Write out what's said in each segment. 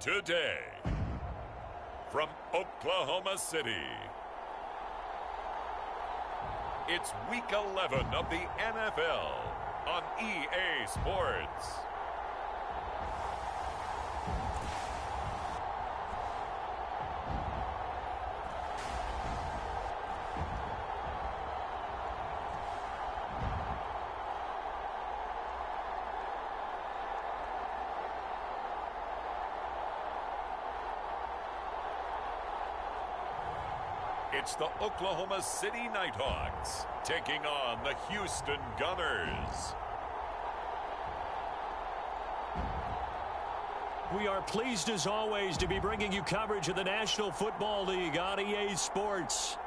Today, from Oklahoma City, it's Week 11 of the NFL on EA Sports. It's the Oklahoma City Nighthawks taking on the Houston Gunners. We are pleased as always to be bringing you coverage of the National Football League on EA Sports.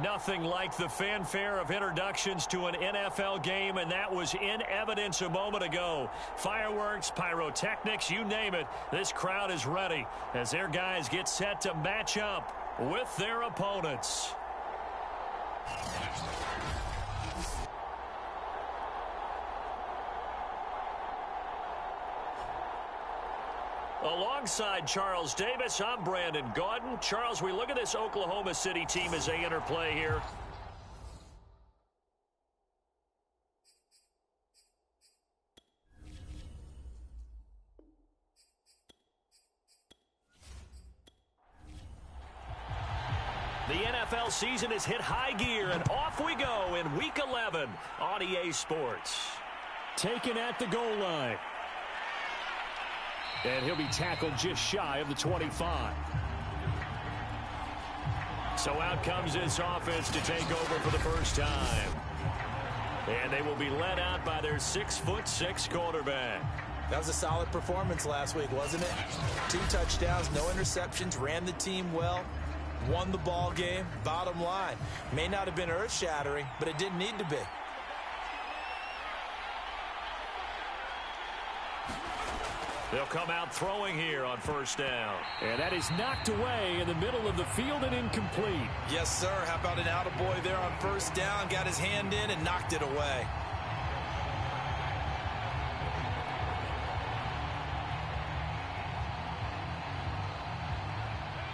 Nothing like the fanfare of introductions to an NFL game, and that was in evidence a moment ago. Fireworks, pyrotechnics, you name it. This crowd is ready as their guys get set to match up with their opponents. Alongside Charles Davis, I'm Brandon Gaudin. Charles, we look at this Oklahoma City team as they interplay here. The NFL season has hit high gear, and off we go in Week 11 on EA Sports. Taken at the goal line. And he'll be tackled just shy of the 25. So out comes this offense to take over for the first time. And they will be led out by their 6'6" quarterback. That was a solid performance last week, wasn't it? 2 touchdowns, no interceptions, ran the team well, won the ball game. Bottom line, may not have been earth-shattering, but it didn't need to be. They'll come out throwing here on first down. And that is knocked away in the middle of the field and incomplete. Yes, sir. How about an attaboy there on first down? Got his hand in and knocked it away.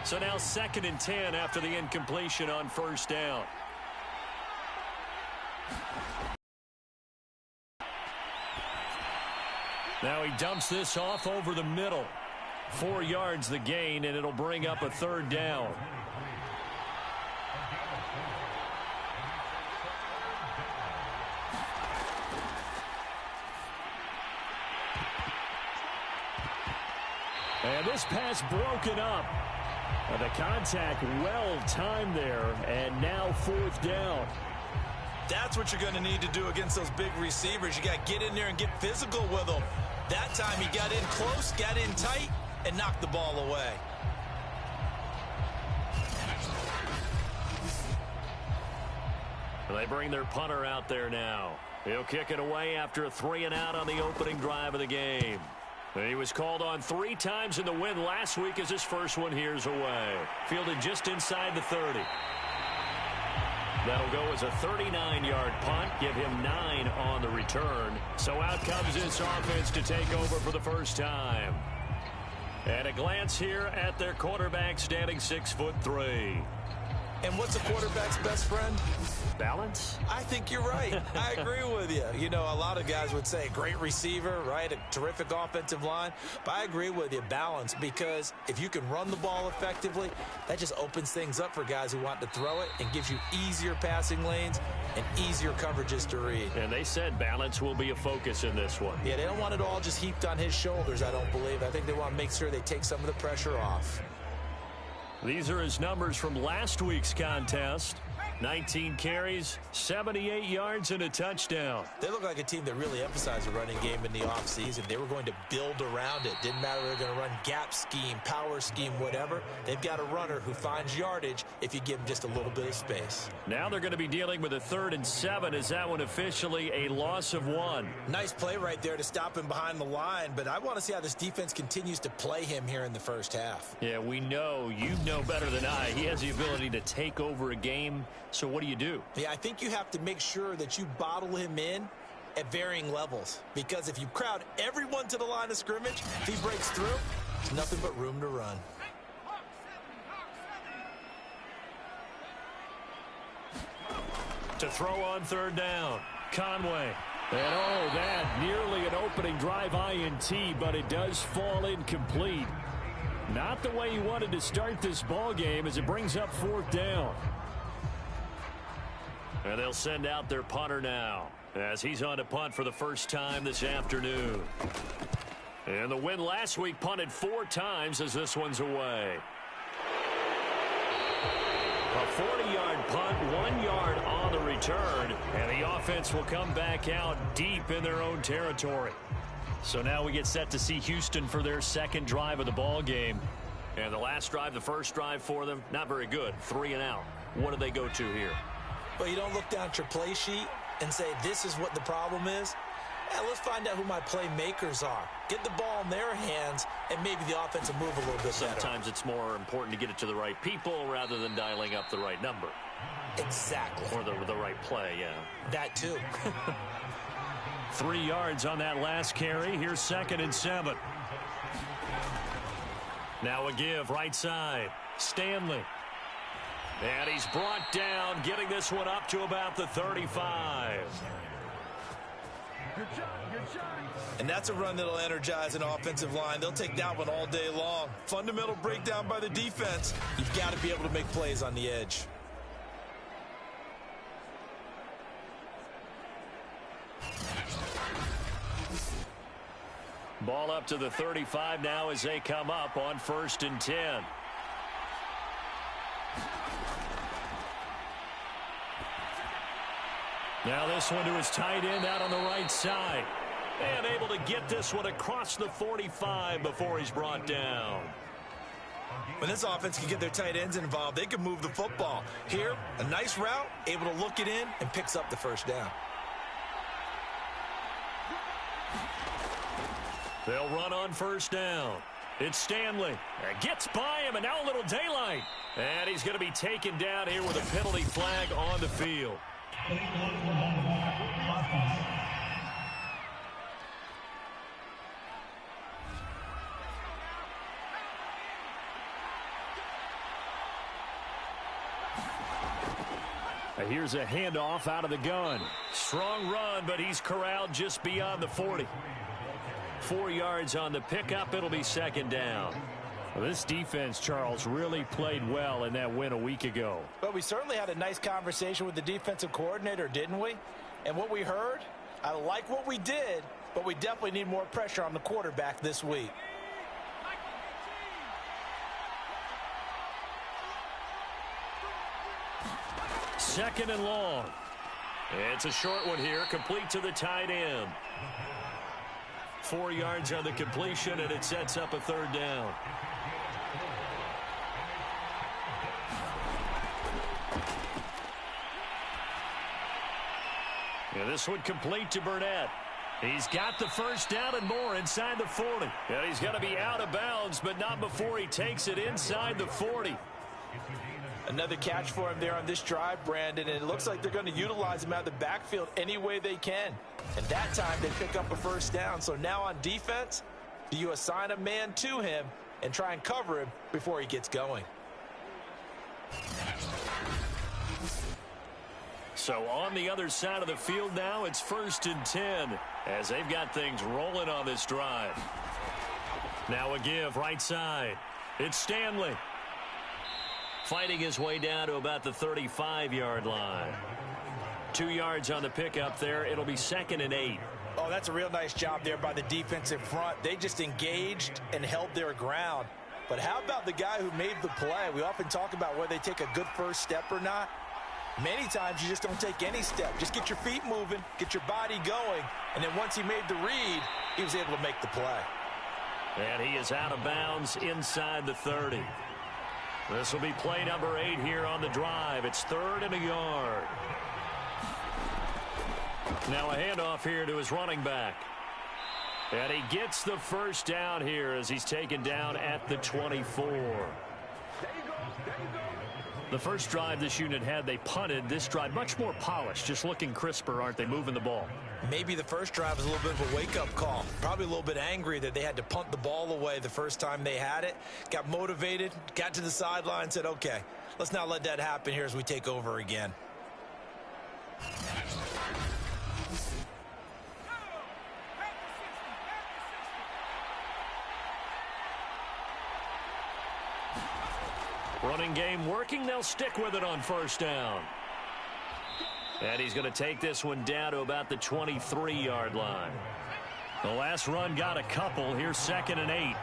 So now 2nd and 10 after the incompletion on first down. Now he dumps this off over the middle. 4 yards the gain, and it'll bring up a 3rd down. And this pass broken up. The contact well timed there, and now 4th down. That's what you're going to need to do against those big receivers. You got to get in there and get physical with them. That time he got in close, got in tight, and knocked the ball away. They bring their punter out there now. He'll kick it away after a 3-and-out on the opening drive of the game. He was called on 3 times in the win last week as his first one here's away. Fielded just inside the 30. That'll go as a 39-yard punt, give him 9 on the return. So out comes this offense to take over for the first time. And a glance here at their quarterback standing 6'3". And what's a quarterback's best friend? Balance? I think you're right. I agree with you. You know, a lot of guys would say great receiver, right? A terrific offensive line. But I agree with you, balance, because if you can run the ball effectively, that just opens things up for guys who want to throw it and gives you easier passing lanes and easier coverages to read. And they said balance will be a focus in this one. Yeah, they don't want it all just heaped on his shoulders, I don't believe. I think they want to make sure they take some of the pressure off. These are his numbers from last week's contest. 19 carries, 78 yards, and a touchdown. They look like a team that really emphasized the running game in the offseason. They were going to build around it. Didn't matter if they were going to run gap scheme, power scheme, whatever. They've got a runner who finds yardage if you give him just a little bit of space. Now they're going to be dealing with a 3rd and 7. Is that one officially a loss of 1? Nice play right there to stop him behind the line, but I want to see how this defense continues to play him here in the first half. Yeah, we know. You know better than I. He has the ability to take over a game. So what do? Yeah, I think you have to make sure that you bottle him in at varying levels. Because if you crowd everyone to the line of scrimmage, if he breaks through, There's nothing but room to run. To throw on third down, Conway. And that nearly an opening drive INT, but it does fall incomplete. Not the way he wanted to start this ball game as it brings up fourth down. And they'll send out their punter now as he's on to punt for the first time this afternoon. And the win last week punted 4 times as this one's away. A 40-yard punt, 1 yard on the return, and the offense will come back out deep in their own territory. So now we get set to see Houston for their second drive of the ball game. And the last drive, the first drive for them, not very good. 3 and out. What do they go to here? Well, you don't look down at your play sheet and say, this is what the problem is. Let's find out who my playmakers are. Get the ball in their hands, and maybe the offense will move a little bit better. Sometimes it's more important to get it to the right people rather than dialing up the right number. Exactly. Or the right play, yeah. That too. 3 yards on that last carry. Here's 2nd and 7. Now a give right side. Stanley. And he's brought down, getting this one up to about the 35. And that's a run that'll energize an offensive line. They'll take that one all day long. Fundamental breakdown by the defense. You've got to be able to make plays on the edge. Ball up to the 35 now as they come up on 1st and 10. Now this one to his tight end out on the right side. And able to get this one across the 45 before he's brought down. When this offense can get their tight ends involved, they can move the football. Here, a nice route, able to look it in, and picks up the first down. They'll run on 1st down. It's Stanley. Gets by him, and now a little daylight. And he's going to be taken down here with a penalty flag on the field. Here's a handoff out of the gun. Strong run, but he's corralled just beyond the 40. 4 yards on the pickup. It'll be 2nd down. Well, this defense, Charles, really played well in that win a week ago. But we certainly had a nice conversation with the defensive coordinator, didn't we? And what we heard, I like what we did, but we definitely need more pressure on the quarterback this week. Second and long. It's a short one here, complete to the tight end. 4 yards on the completion, and it sets up a 3rd down. And this one complete to Burnett. He's got the first down and more inside the 40. And he's going to be out of bounds, but not before he takes it inside the 40. Another catch for him there on this drive, Brandon, and it looks like they're going to utilize him out of the backfield any way they can. And that time they pick up a first down. So now on defense, do you assign a man to him and try and cover him before he gets going? So on the other side of the field now, it's 1st and 10 as they've got things rolling on this drive. Now a give right side. It's Stanley. Fighting his way down to about the 35-yard line. 2 yards on the pickup there. It'll be 2nd and 8. Oh, that's a real nice job there by the defensive front. They just engaged and held their ground. But how about the guy who made the play? We often talk about whether they take a good first step or not. Many times you just don't take any step. Just get your feet moving, get your body going, and then once he made the read, he was able to make the play. And he is out of bounds inside the 30. This will be play number 8 here on the drive. It's 3rd and a yard. Now a handoff here to his running back. And he gets the first down here as he's taken down at the 24. The first drive this unit had, they punted. This drive, much more polished, just looking crisper, aren't they, moving the ball? Maybe the first drive was a little bit of a wake-up call. Probably a little bit angry that they had to punt the ball away the first time they had it. Got motivated, got to the sideline, said, okay, let's not let that happen here as we take over again. Running game working. They'll stick with it on first down. And he's going to take this one down to about the 23-yard line. The last run got a couple. Here's 2nd and 8.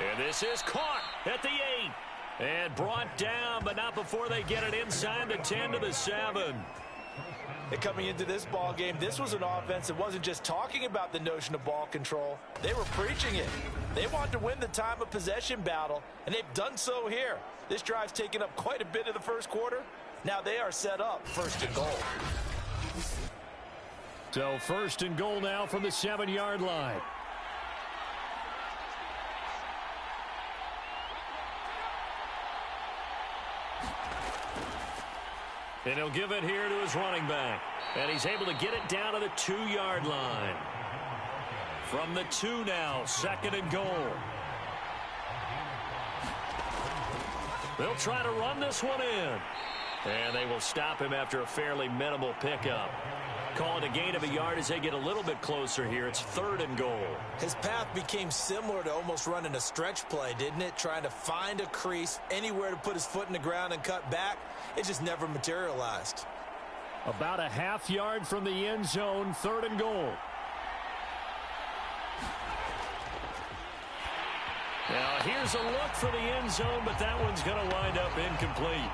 And this is caught at the 8. And brought down, but not before they get it inside the 10 to the 7. And coming into this ball game, this was an offense that wasn't just talking about the notion of ball control. They were preaching it. They wanted to win the time of possession battle, and they've done so here. This drive's taken up quite a bit of the first quarter. Now they are set up 1st and goal. So 1st and goal now from the 7-yard line. And he'll give it here to his running back. And he's able to get it down to the 2-yard line. From the 2 now, 2nd and goal. They'll try to run this one in. And they will stop him after a fairly minimal pickup. Call it a gain of a yard as they get a little bit closer here. It's 3rd and goal. His path became similar to almost running a stretch play, didn't it? Trying to find a crease, anywhere to put his foot in the ground and cut back. It just never materialized. About a half yard from the end zone, 3rd and goal. Now here's a look for the end zone, but that one's going to wind up incomplete.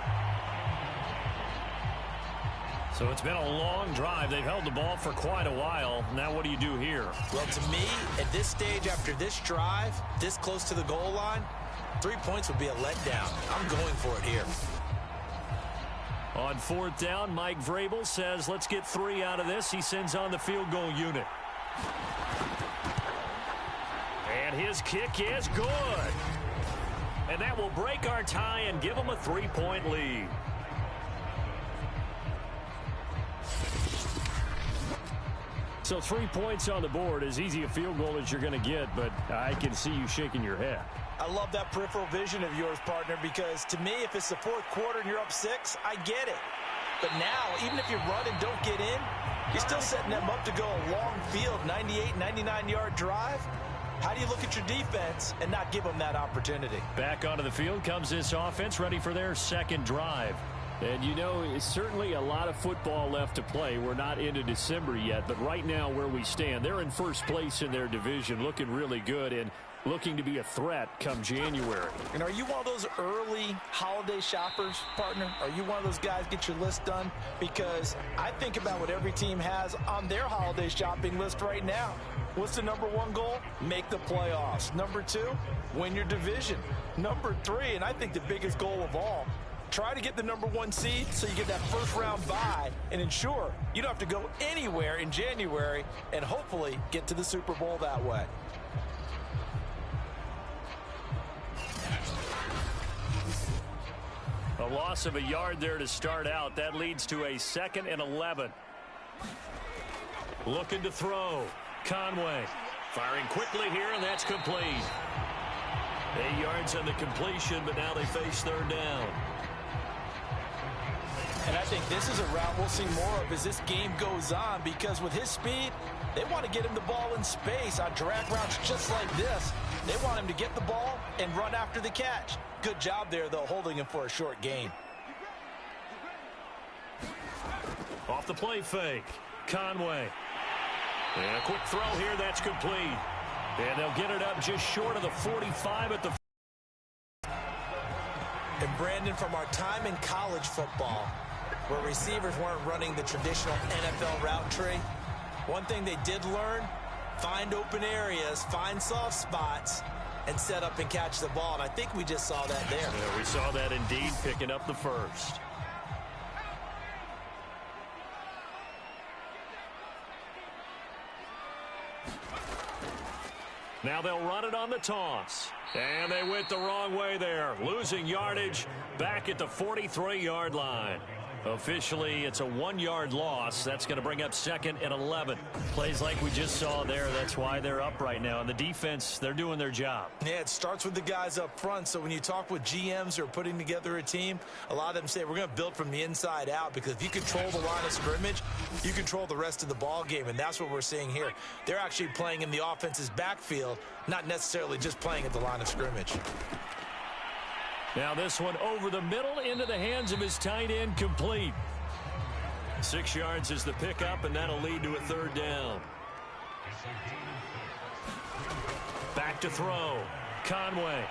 So it's been a long drive. They've held the ball for quite a while. Now what do you do here? Well, to me, at this stage after this drive, this close to the goal line, 3 points would be a letdown. I'm going for it here. On 4th down, Mike Vrabel says, let's get 3 out of this. He sends on the field goal unit. And his kick is good. And that will break our tie and give them a 3-point lead. So 3 points on the board, as easy a field goal as you're going to get, but I can see you shaking your head. I love that peripheral vision of yours, partner, because to me, if it's the 4th quarter and you're up 6, I get it. But now, even if you run and don't get in, you're still setting them up to go a long field, 98, 99-yard drive. How do you look at your defense and not give them that opportunity? Back onto the field comes this offense, ready for their 2nd drive. And, you know, it's certainly a lot of football left to play. We're not into December yet, but right now where we stand, they're in 1st place in their division, looking really good and looking to be a threat come January. And are you one of those early holiday shoppers, partner? Are you one of those guys get your list done? Because I think about what every team has on their holiday shopping list right now. What's the number 1 goal? Make the playoffs. Number 2, win your division. Number 3, and I think the biggest goal of all, try to get the number 1 seed so you get that 1st round bye and ensure you don't have to go anywhere in January and hopefully get to the Super Bowl that way. A loss of a yard there to start out. That leads to a 2nd and 11. Looking to throw. Conway firing quickly here, and that's complete. 8 yards on the completion, but now they face 3rd down. And I think this is a route we'll see more of as this game goes on, because with his speed, they want to get him the ball in space on drag routes just like this. They want him to get the ball and run after the catch. Good job there, though, holding him for a short gain. Off the play fake. Conway. And a quick throw here, that's complete. And they'll get it up just short of the 45 at the. And Brandon, from our time in college football, where receivers weren't running the traditional NFL route tree, one thing they did learn, find open areas, find soft spots, and set up and catch the ball. And I think we just saw that there. Yeah, we saw that indeed, picking up the 1st. Now they'll run it on the toss. And they went the wrong way there, losing yardage back at the 43-yard line. Officially, it's a 1-yard loss. That's going to bring up 2nd and 11. Plays like we just saw there. That's why they're up right now. And the defense, they're doing their job. Yeah, it starts with the guys up front. So when you talk with GMs who are putting together a team, a lot of them say we're going to build from the inside out, because if you control the line of scrimmage, you control the rest of the ball game. And that's what we're seeing here. They're actually playing in the offense's backfield, not necessarily just playing at the line of scrimmage. Now this one over the middle into the hands of his tight end, complete. 6 yards is the pickup, and that'll lead to a 3rd down. Back to throw. Conway.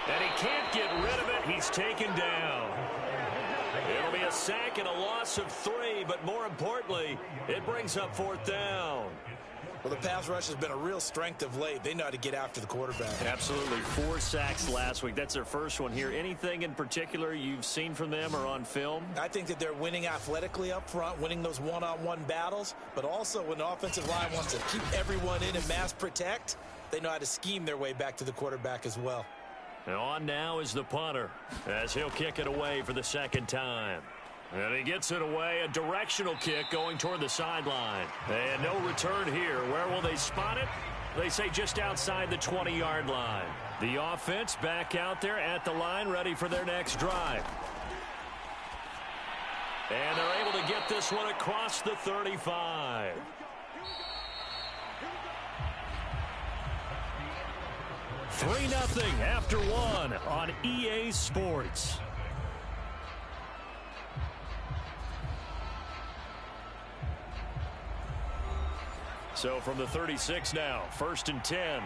And he can't get rid of it. He's taken down. It'll be a sack and a loss of 3, but more importantly, it brings up 4th down. Well, the pass rush has been a real strength of late. They know how to get after the quarterback. Absolutely. 4 sacks last week. That's their first one here. Anything in particular you've seen from them or on film? I think that they're winning athletically up front, winning those one-on-one battles, but also when the offensive line wants to keep everyone in and mass protect, they know how to scheme their way back to the quarterback as well. And on now is the punter, as he'll kick it away for the 2nd time. And he gets it away, a directional kick going toward the sideline. And no return here. Where will they spot it? They say just outside the 20-yard line. The offense back out there at the line, ready for their next drive. And they're able to get this one across the 35. Three 3-0 after 1 on EA Sports. So from the 36 now, 1st and 10.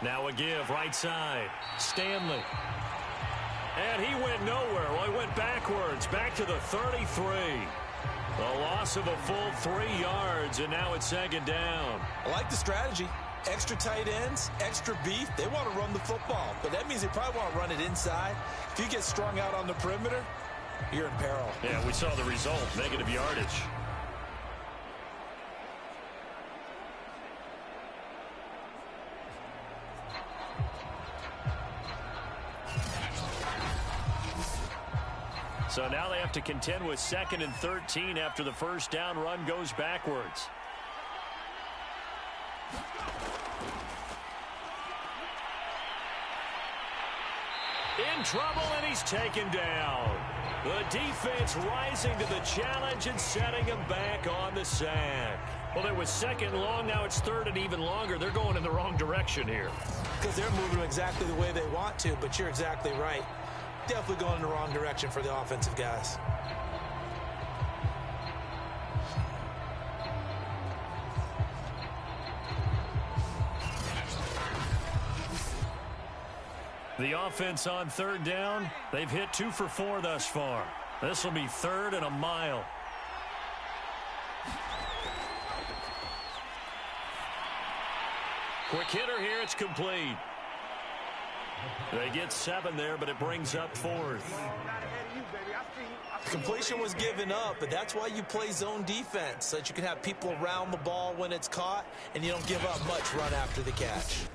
Now a give, right side. Stanley. And he went nowhere. Well, he went backwards, back to the 33. A loss of a full 3 yards, and now it's 2nd down. I like the strategy. Extra tight ends, extra beef. They want to run the football, but that means they probably want to run it inside. If you get strung out on the perimeter, you're in peril. Yeah, we saw the result, negative yardage. So now they have to contend with 2nd and 13 after the 1st down run goes backwards. In trouble, and he's taken down. The defense rising to the challenge and setting him back on the sack. Well, it was 2nd long. Now it's 3rd and even longer. They're going in the wrong direction here. Because they're moving exactly the way they want to, but you're exactly right. Definitely going in the wrong direction for the offensive guys. The offense on 3rd down, they've hit 2 for 4 thus far. This will be 3rd and a mile. Quick hitter here, it's complete. They get 7 there, but it brings up 4th. Completion was given up, but that's why you play zone defense, so that you can have people around the ball when it's caught, and you don't give up much run after the catch.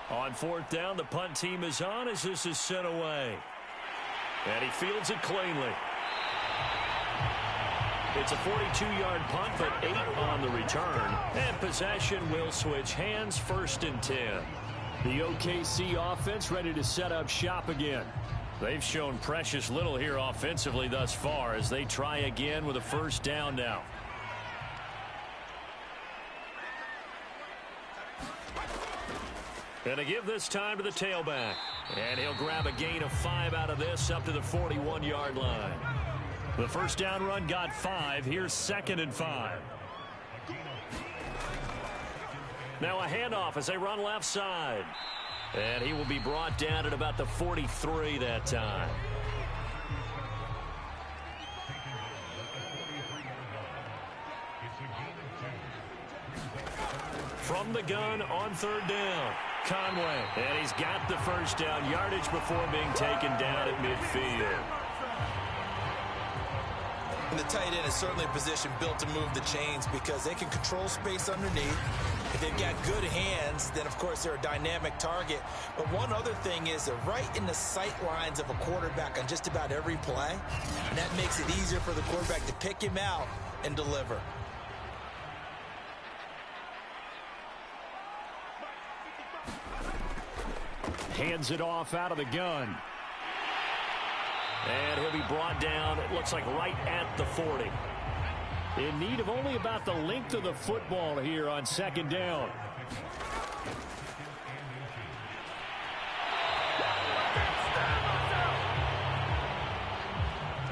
On 4th down, the punt team is on as this is sent away. And he fields it cleanly. It's a 42-yard punt, but 8 on the return. And possession will switch hands, 1st and 10. The OKC offense ready to set up shop again. They've shown precious little here offensively thus far as they try again with a 1st down now. And a give this time to the tailback. And he'll grab a gain of 5 out of this up to the 41-yard line. The 1st down run got 5. Here's 2nd and 5. Now a handoff as they run left side. And he will be brought down at about the 43 that time. From the gun on third down, Conway. And he's got the first down yardage before being taken down at midfield. And the tight end is certainly a position built to move the chains because they can control space underneath. If they've got good hands, then, of course, they're a dynamic target. But one other thing is they're right in the sight lines of a quarterback on just about every play. And that makes it easier for the quarterback to pick him out and deliver. Hands it off out of the gun. And he'll be brought down, it looks like right at the 40. In need of only about the length of the football here on second down.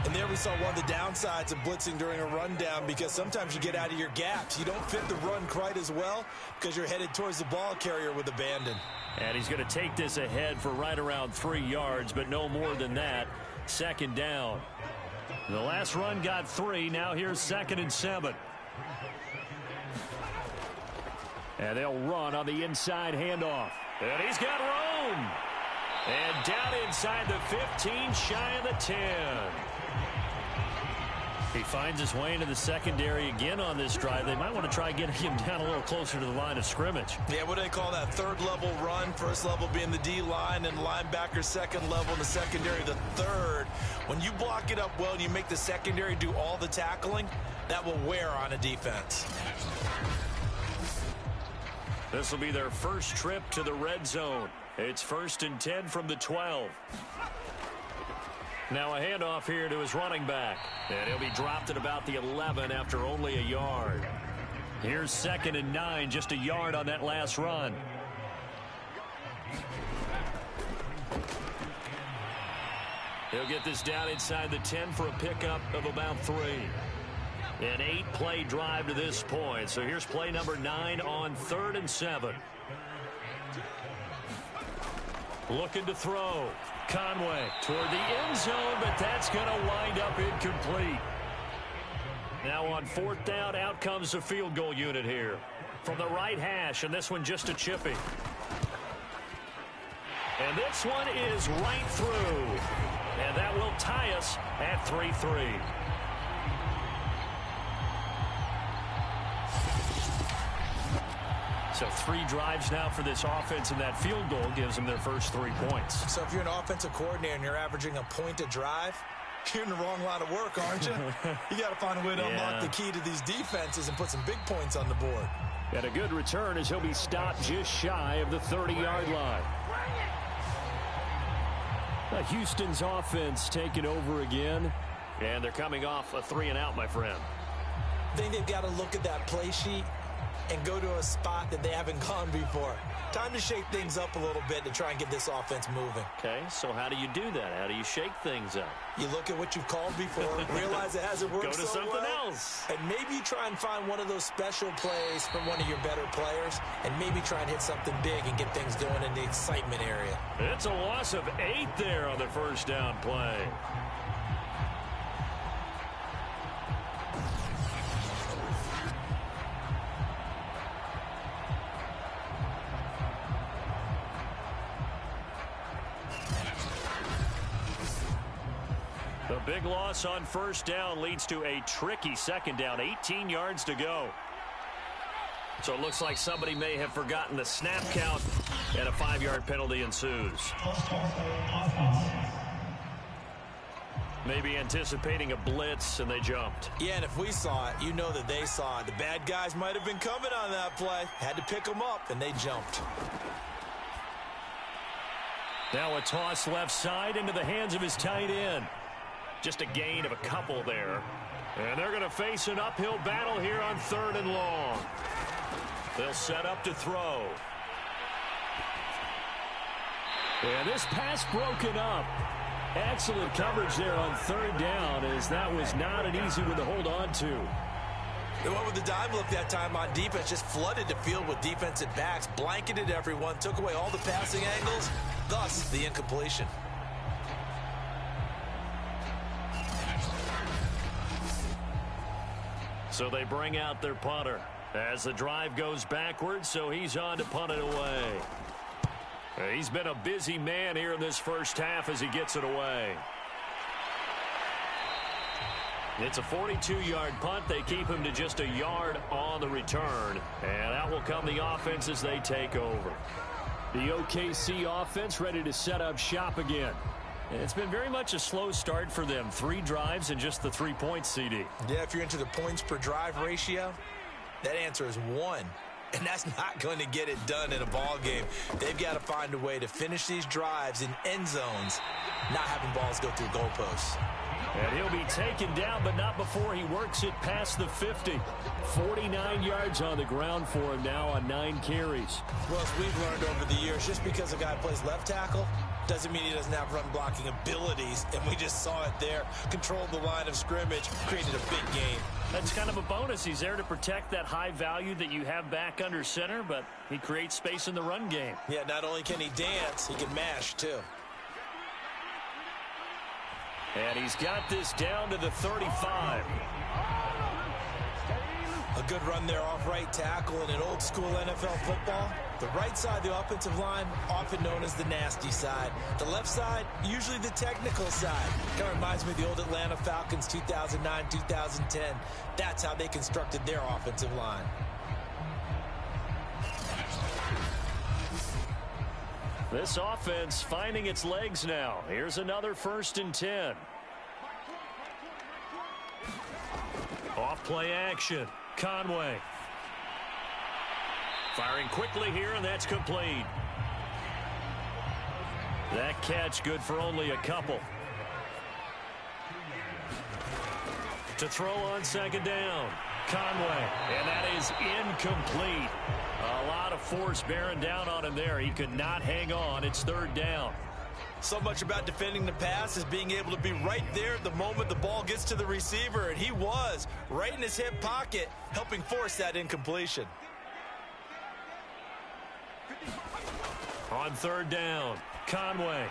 And there we saw one of the downsides of blitzing during a rundown because sometimes you get out of your gaps. You don't fit the run quite as well because you're headed towards the ball carrier with abandon. And he's going to take this ahead for right around 3 yards, but no more than that. Second down. The last run got 3. Now here's 2nd and 7. And they'll run on the inside handoff. And he's got room. And down inside the 15, shy of the 10. He finds his way into the secondary again on this drive. They might want to try getting him down a little closer to the line of scrimmage. Yeah, what do they call that? Third level run. First level being the D-line and linebacker second level in the secondary the third. When you block it up well and you make the secondary do all the tackling, that will wear on a defense. This will be their first trip to the red zone. It's 1st and 10 from the 12. Now a handoff here to his running back. And he'll be dropped at about the 11 after only a yard. Here's 2nd and 9, just a yard on that last run. He'll get this down inside the 10 for a pickup of about 3. An 8-play drive to this point. So here's play number 9 on 3rd and 7. Looking to throw. Conway toward the end zone, but that's going to wind up incomplete. Now on 4th down, out comes the field goal unit here. From the right hash, and this one just a chippy. And this one is right through. And that will tie us at 3-3. So 3 drives now for this offense, and that field goal gives them their first 3 points. So if you're an offensive coordinator and you're averaging a point a drive, you're in the wrong line of work, aren't you? You got to find a way to unlock the key to these defenses and put some big points on the board. And a good return as he'll be stopped just shy of the 30-yard line. Houston's offense taking over again. And they're coming off a 3-and-out, my friend. I think they've got to look at that play sheet and go to a spot that they haven't gone before. Time to shake things up a little bit to try and get this offense moving. Okay, so how do you do that? How do you shake things up? You look at what you've called before, realize it hasn't worked so well. Go to something else. And maybe you try and find one of those special plays from one of your better players, and maybe try and hit something big and get things going in the excitement area. It's a loss of 8 there on the first down play. The big loss on first down leads to a tricky second down. 18 yards to go. So it looks like somebody may have forgotten the snap count, and a 5-yard penalty ensues. Maybe anticipating a blitz, and they jumped. Yeah, and if we saw it, you know that they saw it. The bad guys might have been coming on that play. Had to pick them up, and they jumped. Now a toss left side into the hands of his tight end. Just a gain of a couple there. And they're going to face an uphill battle here on 3rd and long. They'll set up to throw. And this pass broken up. Excellent coverage there on 3rd down, as that was not an easy one to hold on to. They went with the dime look that time on defense, just flooded the field with defensive backs, blanketed everyone, took away all the passing angles, thus the incompletion. So they bring out their punter. As the drive goes backwards, so he's on to punt it away. He's been a busy man here in this first half as he gets it away. It's a 42-yard punt. They keep him to just a yard on the return. And out will come the offense as they take over. The OKC offense ready to set up shop again. And it's been very much a slow start for them. 3 drives and just the 3 points, CD. Yeah, if you're into the points per drive ratio, that answer is 1. And that's not going to get it done in a ball game. They've got to find a way to finish these drives in end zones, not having balls go through goalposts. And he'll be taken down, but not before he works it past the 50. 49 yards on the ground for him now on 9 carries. Well, as we've learned over the years, just because a guy plays left tackle doesn't mean he doesn't have run blocking abilities. And we just saw it there. Controlled the line of scrimmage, created a big game. That's kind of a bonus. He's there to protect that high value that you have back under center, but he creates space in the run game. Yeah, not only can he dance, he can mash too. And he's got this down to the 35. A good run there off right tackle in an old school NFL football. The right side of the offensive line, often known as the nasty side. The left side, usually the technical side. Kind of reminds me of the old Atlanta Falcons 2009, 2010. That's how they constructed their offensive line. This offense finding its legs now. Here's another 1st and 10. Off play action. Conway. Firing quickly here, and that's complete. That catch good for only a couple. To throw on 2nd down. Conway. And that is incomplete. A lot of force bearing down on him there. He could not hang on. It's 3rd down. So much about defending the pass is being able to be right there at the moment the ball gets to the receiver, and he was right in his hip pocket, helping force that incompletion. On 3rd down, Conway.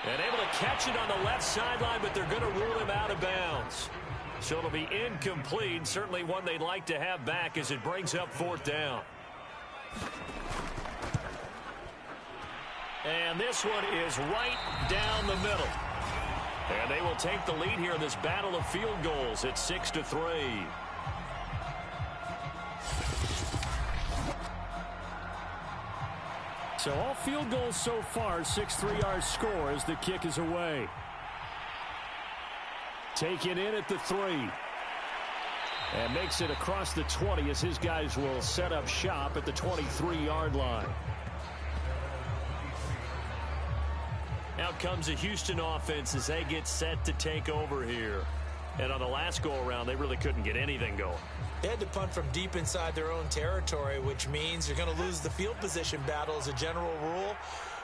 And able to catch it on the left sideline, but they're going to rule him out of bounds. So it'll be incomplete, certainly one they'd like to have back as it brings up 4th down. And this one is right down the middle. And they will take the lead here in this battle of field goals at 6-3. So all field goals so far, 6-3 our score as the kick is away. Taken in at the 3. And makes it across the 20 as his guys will set up shop at the 23-yard line. Out comes the Houston offense as they get set to take over here. And on the last go-around, they really couldn't get anything going. They had to punt from deep inside their own territory, which means you're going to lose the field position battle as a general rule.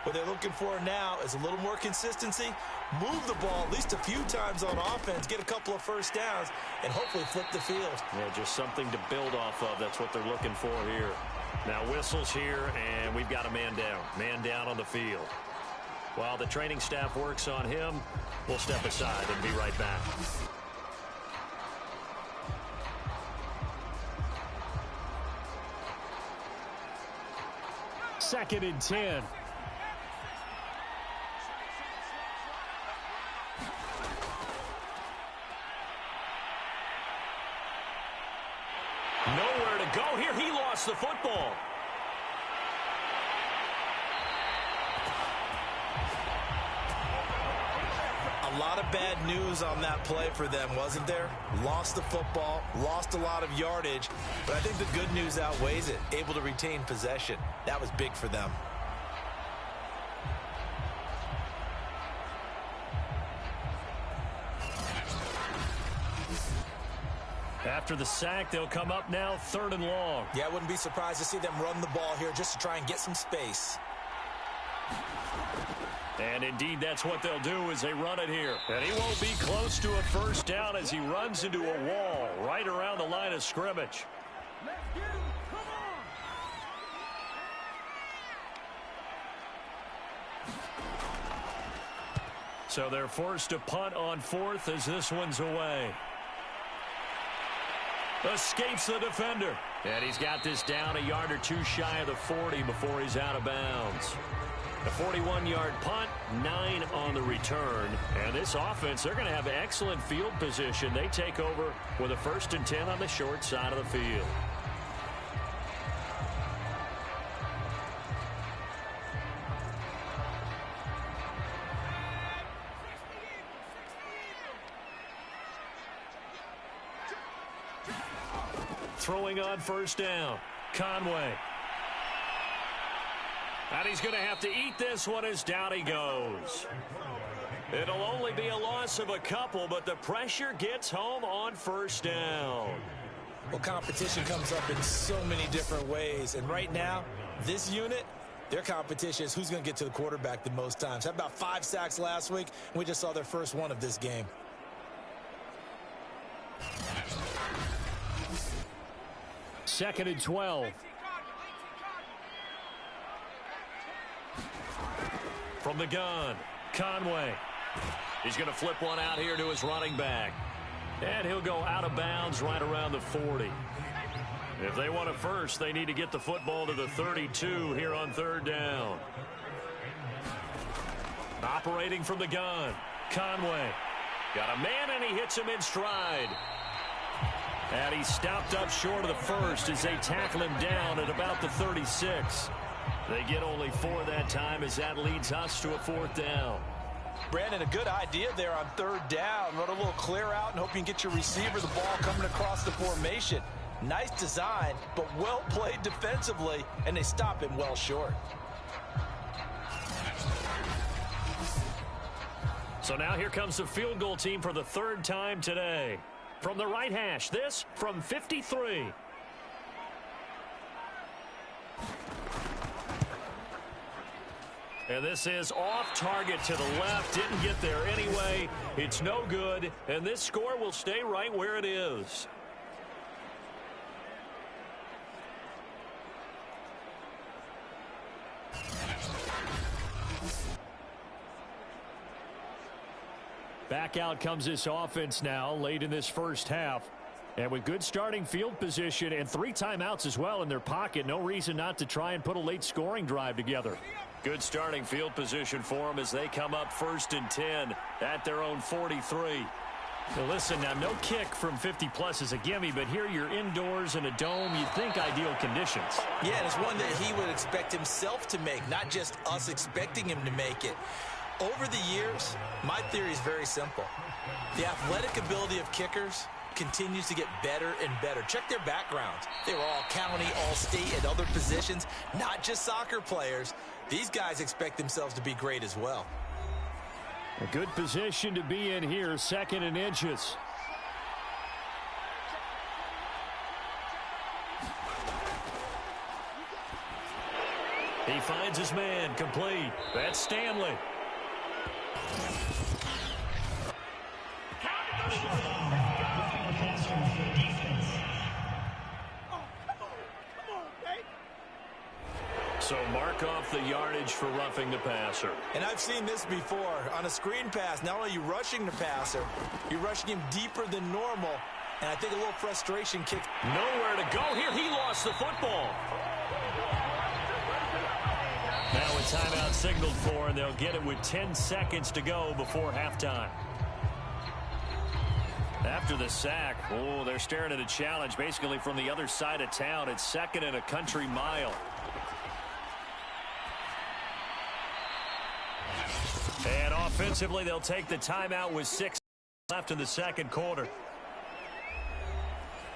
What they're looking for now is a little more consistency, move the ball at least a few times on offense, get a couple of 1st downs, and hopefully flip the field. Yeah, just something to build off of. That's what they're looking for here. Now whistles here, and we've got a man down. Man down on the field. While the training staff works on him, we'll step aside and be right back. Second and 10. Nowhere to go here. He lost the football. A lot of bad news on that play for them, wasn't there? Lost the football, lost a lot of yardage, but I think the good news outweighs it. Able to retain possession. That was big for them. After the sack, they'll come up now 3rd and long. Yeah, I wouldn't be surprised to see them run the ball here just to try and get some space. And indeed, that's what they'll do as they run it here. And he won't be close to a 1st down as he runs into a wall right around the line of scrimmage. So they're forced to punt on 4th as this one's away. Escapes the defender. And he's got this down a yard or two shy of the 40 before he's out of bounds. A 41-yard punt, 9 on the return. And this offense, they're going to have excellent field position. They take over with a 1st and 10 on the short side of the field. Throwing on 1st down, Conway. And he's going to have to eat this one as down he goes. It'll only be a loss of a couple, but the pressure gets home on 1st down. Well, competition comes up in so many different ways. And right now, this unit, their competition is who's going to get to the quarterback the most times. How about 5 sacks last week? We just saw their first one of this game. Second and 12. From the gun, Conway. He's going to flip one out here to his running back. And he'll go out of bounds right around the 40. If they want a first, they need to get the football to the 32 here on 3rd down. Operating from the gun, Conway. Got a man, and he hits him in stride. And he's stopped up short of the 1st as they tackle him down at about the 36. They get only 4 that time as that leads us to a 4th down. Brandon, a good idea there on 3rd down. Run a little clear out and hope you can get your receiver the ball coming across the formation. Nice design, but well played defensively, and they stop him well short. So now here comes the field goal team for the 3rd time today. From the right hash, this from 53. And this is off target to the left. Didn't get there anyway. It's no good. And this score will stay right where it is. Back out comes this offense now late in this 1st half. And with good starting field position and 3 timeouts as well in their pocket, no reason not to try and put a late scoring drive together. Good starting field position for them as they come up 1st and 10 at their own 43. Now listen, now no kick from 50-plus is a gimme, but here you're indoors in a dome. You'd think ideal conditions. Yeah, and it's one that he would expect himself to make, not just us expecting him to make it. Over the years, my theory is very simple. The athletic ability of kickers continues to get better and better. Check their backgrounds. They were all county, all state, and other positions, not just soccer players. These guys expect themselves to be great as well. A good position to be in here, 2nd and inches. He finds his man, complete. That's Stanley. So mark off the yardage for roughing the passer. And I've seen this before. On a screen pass, not only are you rushing the passer, you're rushing him deeper than normal. And I think a little frustration kick. Nowhere to go here. He lost the football. Now a timeout signaled for, and they'll get it with 10 seconds to go before halftime. After the sack, oh, they're staring at a challenge basically from the other side of town. It's 2nd and a country mile. And offensively, they'll take the timeout with 6 left in the 2nd quarter.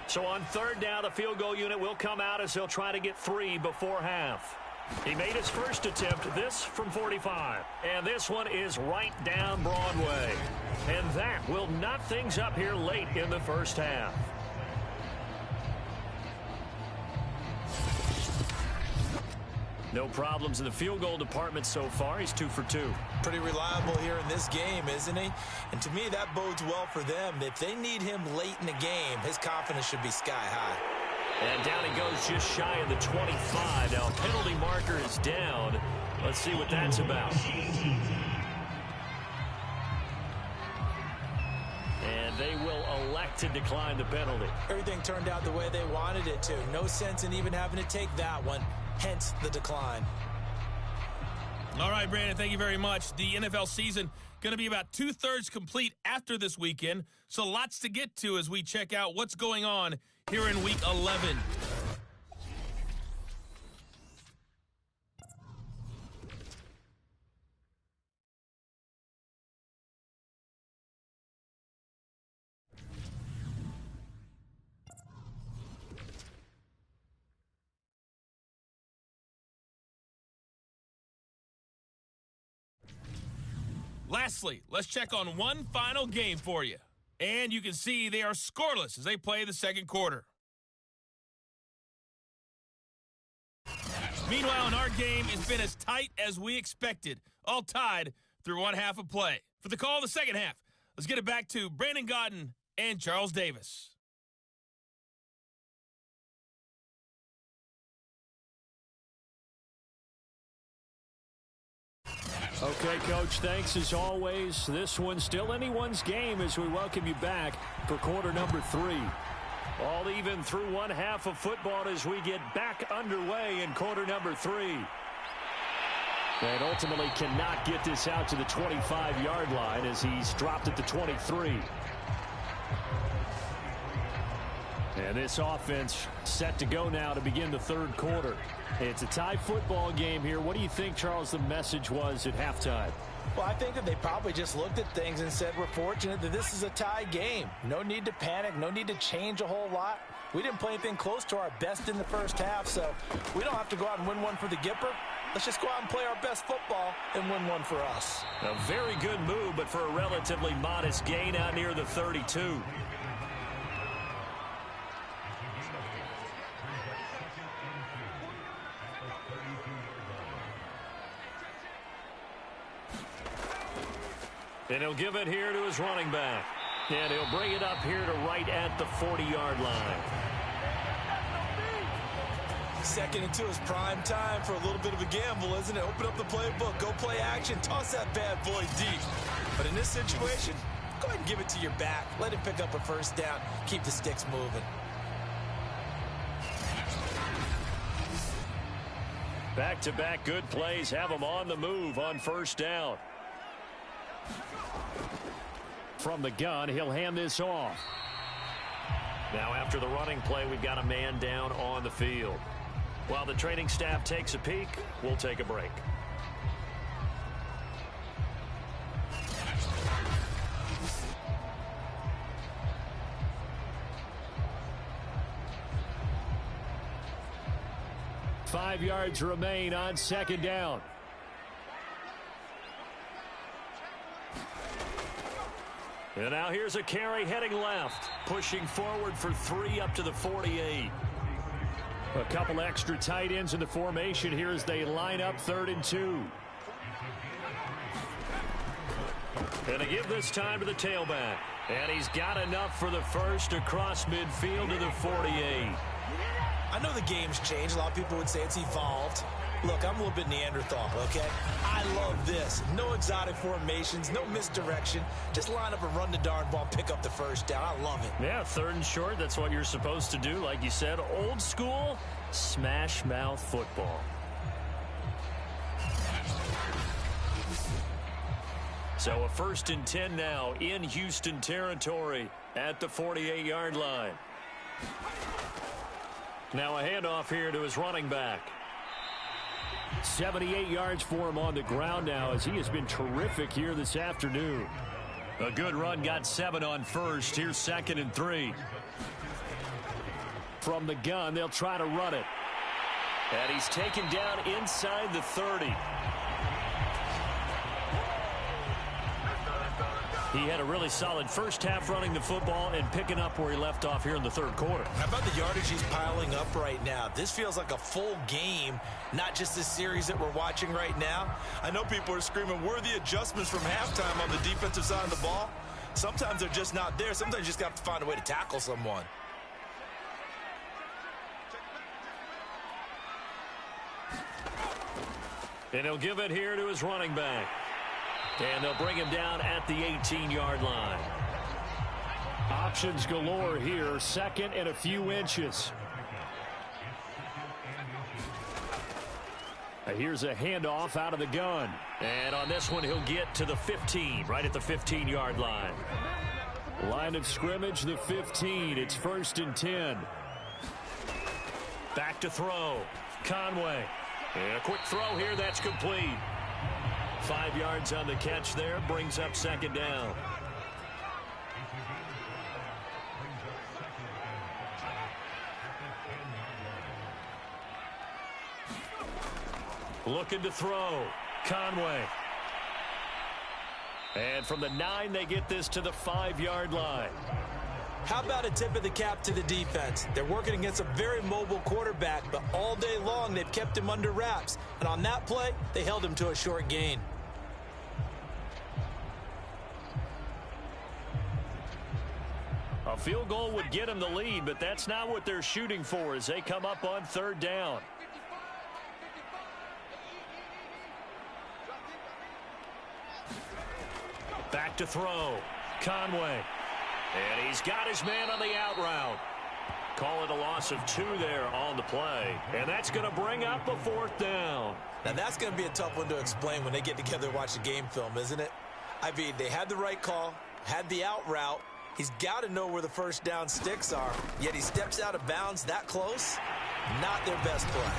So on 3rd down, the field goal unit will come out as they'll try to get 3 before half. He made his first attempt, this from 45. And this one is right down Broadway. And that will knot things up here late in the 1st half. No problems in the field goal department so far. He's 2 for 2. Pretty reliable here in this game, isn't he? And to me, that bodes well for them. If they need him late in the game, his confidence should be sky high. And down he goes just shy of the 25. Now, penalty marker is down. Let's see what that's about. And they will allow elect to decline the penalty. Everything turned out the way they wanted it to. No sense in even having to take that one, hence the decline. All right, Brandon, thank you very much. The NFL season going to be about 2/3 complete after this weekend, so lots to get to as we check out what's going on here in Week 11. Lastly, let's check on one final game for you. And you can see they are scoreless as they play the second quarter. Meanwhile, in our game, it's been as tight as we expected, all tied through one half of play. For the call of the second half, let's get it back to Brandon Gaudin and Charles Davis. Okay, Coach, thanks as always. This one's still anyone's game as we welcome you back for quarter number 3. All even through one half of football as we get back underway in quarter number 3. And ultimately cannot get this out to the 25-yard line as he's dropped at the 23. And this offense set to go now to begin the third quarter. It's a tie football game here. What do you think, Charles, the message was at halftime? Well, I think that they probably just looked at things and said, we're fortunate that this is a tie game. No need to panic. No need to change a whole lot. We didn't play anything close to our best in the first half, so we don't have to go out and win one for the Gipper. Let's just go out and play our best football and win one for us. A very good move, but for a relatively modest gain out near the 32. And he'll give it here to his running back. And he'll bring it up here to right at the 40-yard line. Second and 2 is prime time for a little bit of a gamble, isn't it? Open up the playbook, go play action, toss that bad boy deep. But in this situation, go ahead and give it to your back. Let him pick up a first down. Keep the sticks moving. Back-to-back good plays have him on the move on first down. From the gun, he'll hand this off. Now after the running play, we've got a man down on the field. While the training staff takes a peek, we'll take a break. Five yards remain on second down. And now here's a carry heading left, pushing forward for 3 up to the 48. A couple extra tight ends in the formation here as they line up 3rd and 2. And to give this time to the tailback. And he's got enough for the first across midfield to the 48. I know the game's changed. A lot of people would say it's evolved. Look, I'm a little bit Neanderthal, okay? I love this. No exotic formations, no misdirection. Just line up and run the darn ball, pick up the first down. I love it. Yeah, 3rd and short, that's what you're supposed to do. Like you said, old school, smash mouth football. So a 1st and 10 now in Houston territory at the 48-yard line. Now a handoff here to his running back. 78 yards for him on the ground now as he has been terrific here this afternoon. A good run, got 7 on first. Here's 2nd and 3. From the gun, they'll try to run it. And he's taken down inside the 30. He had a really solid first half running the football and picking up where he left off here in the 3rd quarter. How about the yardage he's piling up right now? This feels like a full game, not just this series that we're watching right now. I know people are screaming, where are the adjustments from halftime on the defensive side of the ball? Sometimes they're just not there. Sometimes you just have to find a way to tackle someone. And he'll give it here to his running back. And they'll bring him down at the 18-yard line. Options galore here. Second and a few inches. Here's a handoff out of the gun. And on this one, he'll get to the 15, right at the 15-yard line. Line of scrimmage, the 15. It's 1st and 10. Back to throw. Conway. And a quick throw here. That's complete. 5 yards on the catch there. Brings up 2nd down. Looking to throw. Conway. And from the 9, they get this to the 5-yard line. How about a tip of the cap to the defense? They're working against a very mobile quarterback, but all day long they've kept him under wraps. And on that play, they held him to a short gain. A field goal would get them the lead, but that's not what they're shooting for as they come up on 3rd down. Back to throw. Conway. And he's got his man on the out route. Call it a loss of 2 there on the play. And that's going to bring up a 4th down. Now that's going to be a tough one to explain when they get together and watch the game film, isn't it? I mean, they had the right call, had the out route. He's got to know where the 1st down sticks are, yet he steps out of bounds that close. Not their best play.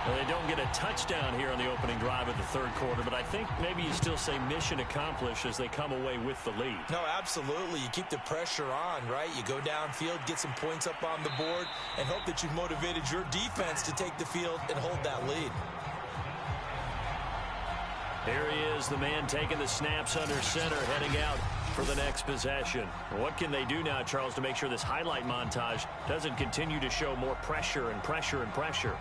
Well, they don't get a touchdown here on the opening drive of the 3rd quarter, but I think maybe you still say mission accomplished as they come away with the lead. No, absolutely. You keep the pressure on, right? You go downfield, get some points up on the board, and hope that you've motivated your defense to take the field and hold that lead. Here he is, the man taking the snaps under center, heading out for the next possession. What can they do now, Charles, to make sure this highlight montage doesn't continue to show more pressure and pressure and pressure?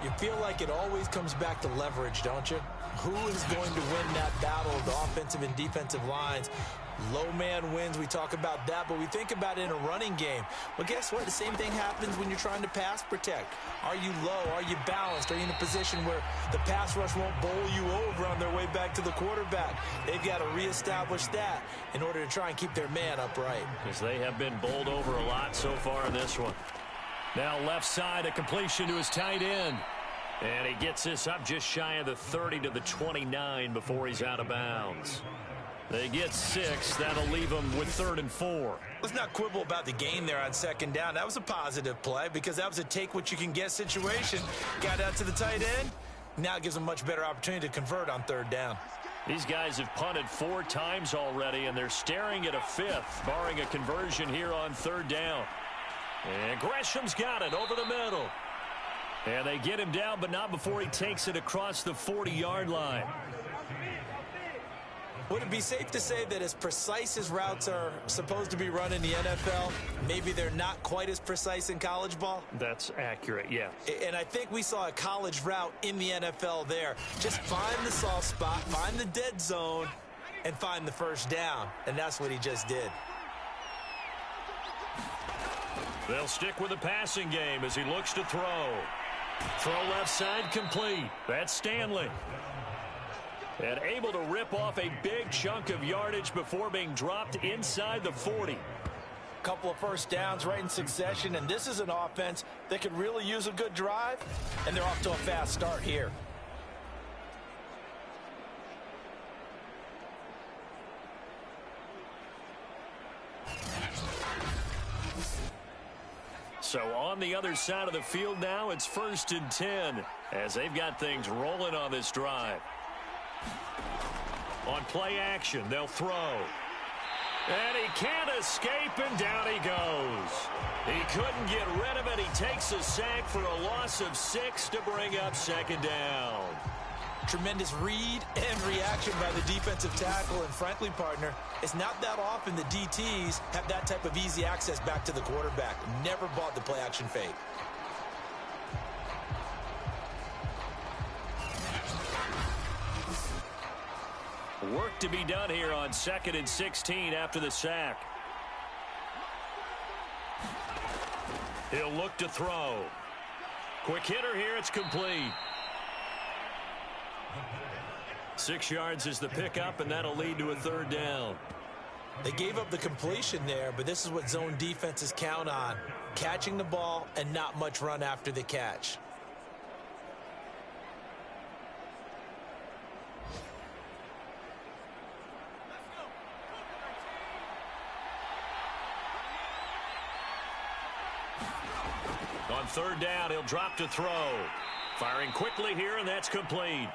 You feel like it always comes back to leverage, don't you? Who is going to win that battle of the offensive and defensive lines? Low man wins. We talk about that, but we think about it in a running game. Well, guess what? The same thing happens when you're trying to pass protect. Are you low? Are you balanced? Are you in a position where the pass rush won't bowl you over on their way back to the quarterback? They've got to reestablish that in order to try and keep their man upright. Because they have been bowled over a lot so far in this one. Now left side, a completion to his tight end. And he gets this up just shy of the 30 to the 29 before he's out of bounds. They get 6. That'll leave them with 3rd and 4. Let's not quibble about the gain there on 2nd down. That was a positive play because that was a take-what-you-can-get situation. Got out to the tight end. Now it gives them a much better opportunity to convert on 3rd down. These guys have punted 4 times already, and they're staring at a 5th, barring a conversion here on 3rd down. And Gresham's got it over the middle. And they get him down, but not before he takes it across the 40-yard line. Would it be safe to say that as precise as routes are supposed to be run in the NFL, maybe they're not quite as precise in college ball? That's accurate, yeah. And I think we saw a college route in the NFL there. Just find the soft spot, find the dead zone, and find the 1st down. And that's what he just did. They'll stick with the passing game as he looks to throw. Throw left side complete. That's Stanley. And able to rip off a big chunk of yardage before being dropped inside the 40. Couple of 1st downs right in succession, and this is an offense that could really use a good drive, and they're off to a fast start here. So on the other side of the field now, it's 1st and 10 as they've got things rolling on this drive. On play action, they'll throw. And he can't escape, and down he goes. He couldn't get rid of it. He takes a sack for a loss of 6 to bring up 2nd down. Tremendous read and reaction by the defensive tackle, and frankly, partner, it's not that often the DTs have that type of easy access back to the quarterback. Never bought the play action fake. Work to be done here on 2nd and 16 after the sack. He'll look to throw. Quick hitter here. It's complete. 6 yards is the pickup, and that'll lead to a third down. They gave up the completion there, but this is what zone defenses count on. Catching the ball and not much run after the catch. On third down, he'll drop to throw. Firing quickly here, and that's complete.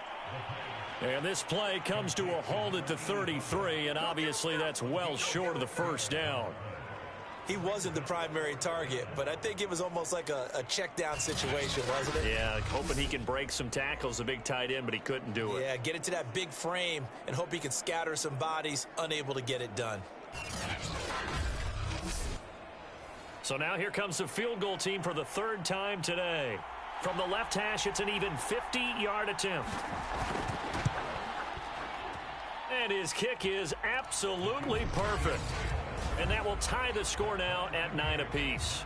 And this play comes to a halt at the 33, and obviously that's well short of the first down. He wasn't the primary target, but I think it was almost like a check down situation, wasn't it? Yeah, hoping he can break some tackles, a big tight end, but he couldn't do it. Yeah, get into that big frame and hope he can scatter some bodies, unable to get it done. So now here comes the field goal team for the third time today. From the left hash, it's an even 50-yard attempt. And his kick is absolutely perfect. And that will tie the score now at 9 apiece.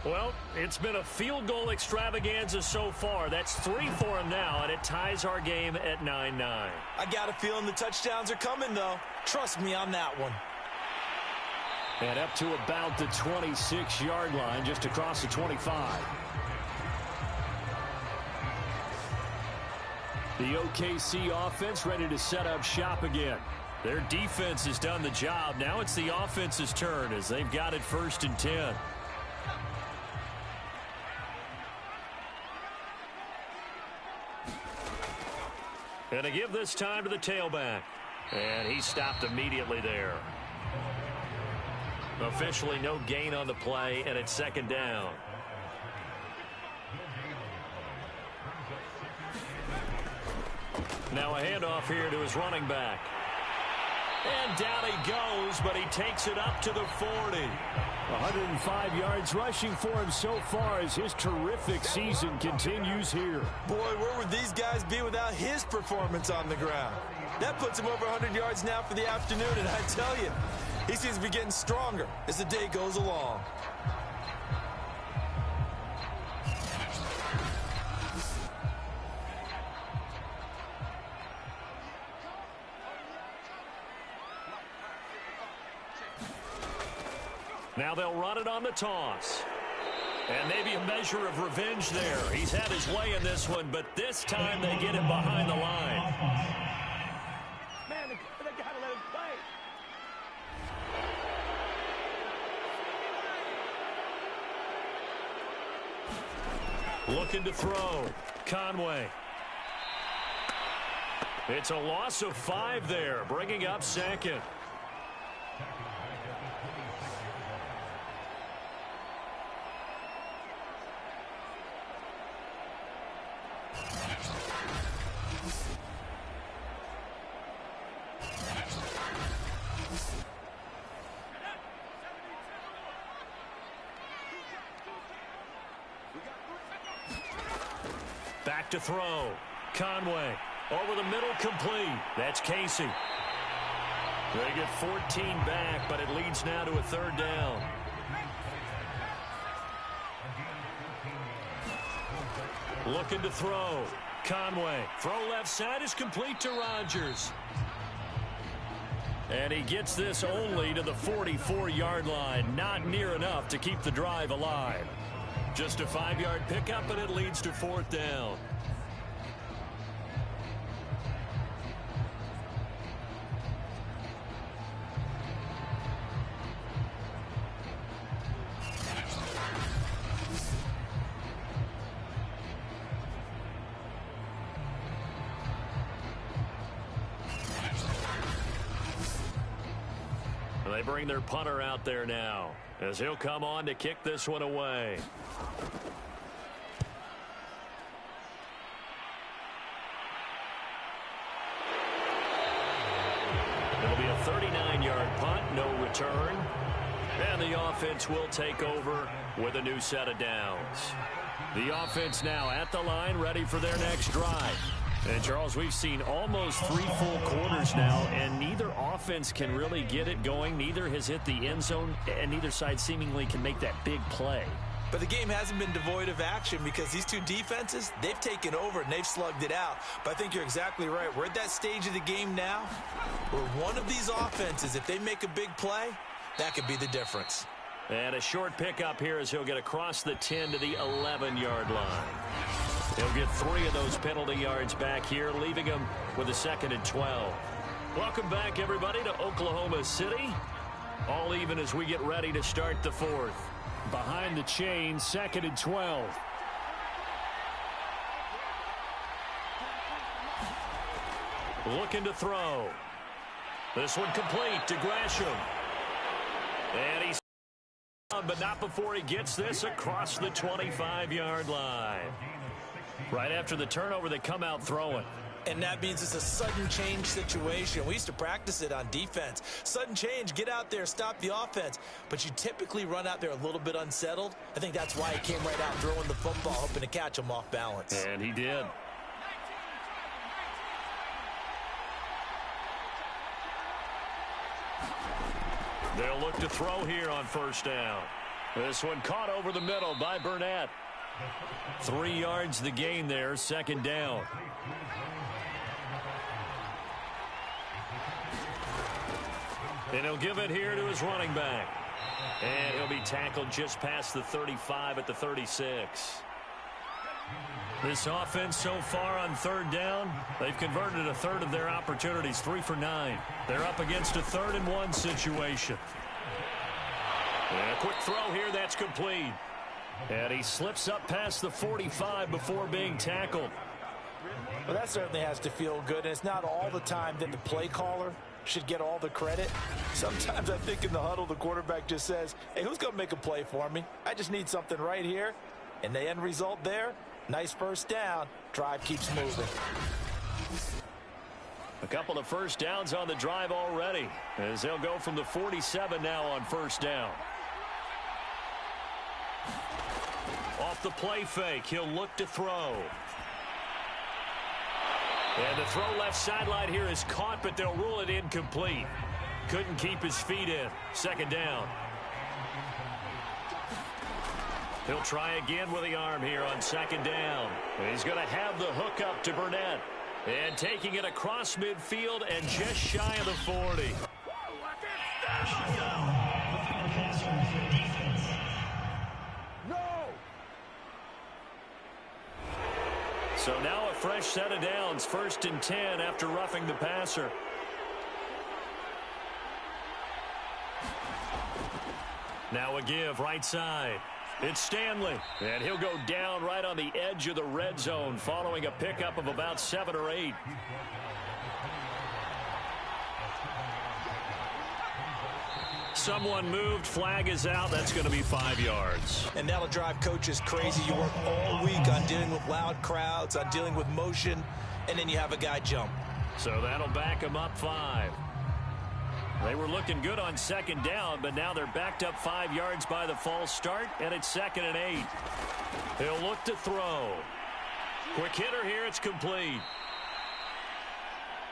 Well, it's been a field goal extravaganza so far. That's 3 for him now, and it ties our game at 9-9. I got a feeling the touchdowns are coming, though. Trust me on that one. And up to about the 26-yard line, just across the 25. The OKC offense ready to set up shop again. Their defense has done the job. Now it's the offense's turn as they've got it 1st and 10. And to give this time to the tailback. And he stopped immediately there. Officially no gain on the play, and it's 2nd down. Now a handoff here to his running back. And down he goes, but he takes it up to the 40. 105 yards rushing for him so far as his terrific season continues here. Boy, where would these guys be without his performance on the ground? That puts him over 100 yards now for the afternoon, and I tell you, he seems to be getting stronger as the day goes along. Now they'll run it on the toss. And maybe a measure of revenge there. He's had his way in this one, but this time they get him behind the line. Man, they gotta let him play. Looking to throw. Conway. It's a loss of 5 there, bringing up 2nd. Back to throw. Conway. Over the middle, complete. That's Casey. They get 14 back, but it leads now to a 3rd down. Looking to throw. Conway. Throw left side is complete to Rodgers. And he gets this only to the 44-yard line. Not near enough to keep the drive alive. Just a 5-yard pickup, and it leads to 4th down. They bring their punter out there now as he'll come on to kick this one away. It'll be a 39-yard punt, no return. And the offense will take over with a new set of downs. The offense now at the line, ready for their next drive. And, Charles, we've seen almost 3 full quarters now, and neither offense can really get it going. Neither has hit the end zone, and neither side seemingly can make that big play. But the game hasn't been devoid of action because these two defenses, they've taken over and they've slugged it out. But I think you're exactly right. We're at that stage of the game now where one of these offenses, if they make a big play, that could be the difference. And a short pickup here as he'll get across the 10 to the 11-yard line. He'll get 3 of those penalty yards back here, leaving him with a 2nd and 12. Welcome back, everybody, to Oklahoma City. All even as we get ready to start the 4th. Behind the chain, 2nd and 12. Looking to throw. This one complete to Gresham. And he's on, but not before he gets this across the 25-yard line. Right after the turnover, they come out throwing. And that means it's a sudden change situation. We used to practice it on defense. Sudden change, get out there, stop the offense. But you typically run out there a little bit unsettled. I think that's why he came right out throwing the football, hoping to catch him off balance. And he did. They'll look to throw here on 1st down. This one caught over the middle by Burnett. 3 yards the gain there, 2nd down. And he'll give it here to his running back. And he'll be tackled just past the 35 at the 36. This offense so far on 3rd down, they've converted a third of their opportunities, 3 for 9. They're up against a 3rd and 1 situation. And a quick throw here, that's complete. And he slips up past the 45 before being tackled. Well, that certainly has to feel good, and it's not all the time that the play caller should get all the credit. Sometimes I think in the huddle, the quarterback just says, hey, who's going to make a play for me? I just need something right here. And the end result there, nice 1st down. Drive keeps moving. A couple of 1st downs on the drive already, as they'll go from the 47 now on 1st down. Off the play fake, he'll look to throw. And the throw left sideline here is caught, but they'll rule it incomplete. Couldn't keep his feet in. 2nd down. He'll try again with the arm here on 2nd down. He's going to have the hook up to Burnett. And taking it across midfield and just shy of the 40. So now a fresh set of downs, 1st and 10 after roughing the passer. Now a give right side. It's Stanley, and he'll go down right on the edge of the red zone following a pickup of about 7 or 8. Someone moved, flag is out. That's going to be 5 yards. And that'll drive coaches crazy. You work all week on dealing with loud crowds, on dealing with motion, and then you have a guy jump. So that'll back him up 5. They were looking good on 2nd down, but now they're backed up 5 yards by the false start, and it's 2nd and 8. He'll look to throw. Quick hitter here, it's complete.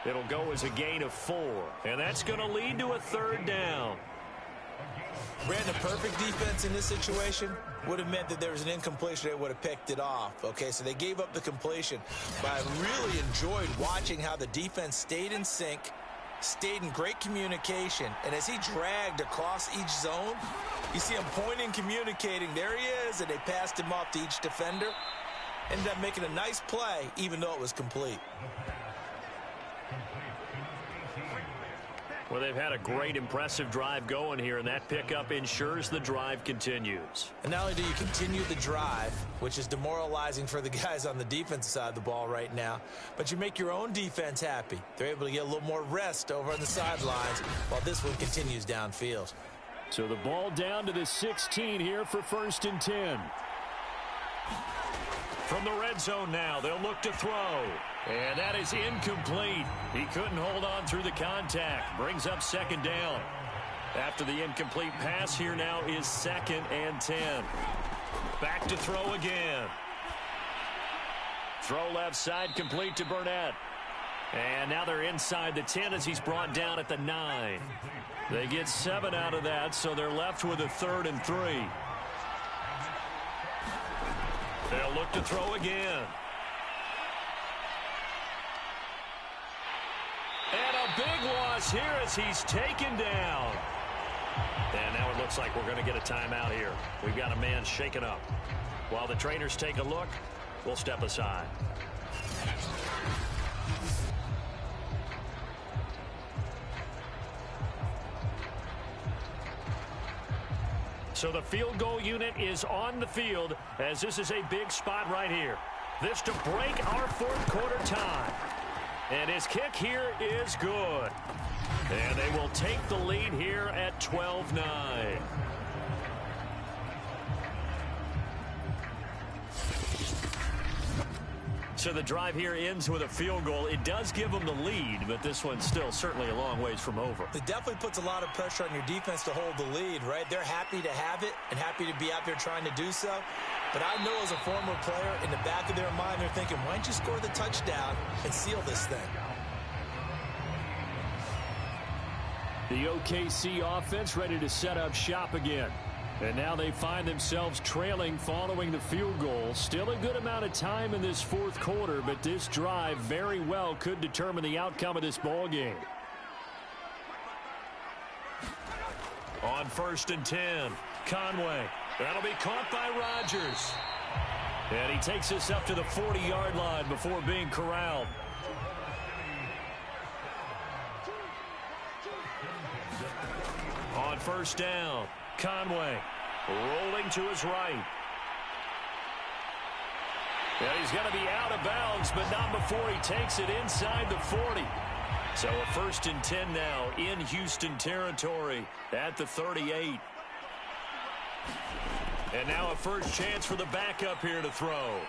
It'll go as a gain of 4, and that's going to lead to a 3rd down. Brandon, perfect defense in this situation would have meant that there was an incompletion. They would have picked it off. Okay, so they gave up the completion. But I really enjoyed watching how the defense stayed in sync, stayed in great communication. And as he dragged across each zone, you see him pointing, communicating. There he is, and they passed him off to each defender. Ended up making a nice play, even though it was complete. Well, they've had a great, impressive drive going here, and that pickup ensures the drive continues. And not only do you continue the drive, which is demoralizing for the guys on the defensive side of the ball right now, but you make your own defense happy. They're able to get a little more rest over on the sidelines while this one continues downfield. So the ball down to the 16 here for 1st and 10. From the red zone now, they'll look to throw. And that is incomplete. He couldn't hold on through the contact. Brings up 2nd down. After the incomplete pass, here now is 2nd and 10. Back to throw again. Throw left side, complete to Burnett. And now they're inside the 10 as he's brought down at the 9. They get 7 out of that, so they're left with a 3rd and 3. They'll look to throw again. And a big loss here as he's taken down. And now it looks like we're going to get a timeout here. We've got a man shaken up. While the trainers take a look, we'll step aside. So the field goal unit is on the field as this is a big spot right here. This to break our 4th quarter time. And his kick here is good. And they will take the lead here at 12-9. So the drive here ends with a field goal. It does give them the lead, but this one's still certainly a long ways from over. It definitely puts a lot of pressure on your defense to hold the lead, right? They're happy to have it and happy to be out there trying to do so. But I know as a former player, in the back of their mind, they're thinking, why don't you score the touchdown and seal this thing? The OKC offense ready to set up shop again. And now they find themselves trailing following the field goal. Still a good amount of time in this 4th quarter, but this drive very well could determine the outcome of this ball game. On 1st and 10, Conway. That'll be caught by Rodgers. And he takes us up to the 40-yard line before being corralled. On 1st down, Conway rolling to his right. And he's going to be out of bounds, but not before he takes it inside the 40. So a 1st and 10 now in Houston territory at the 38. And now a first chance for the backup here to throw.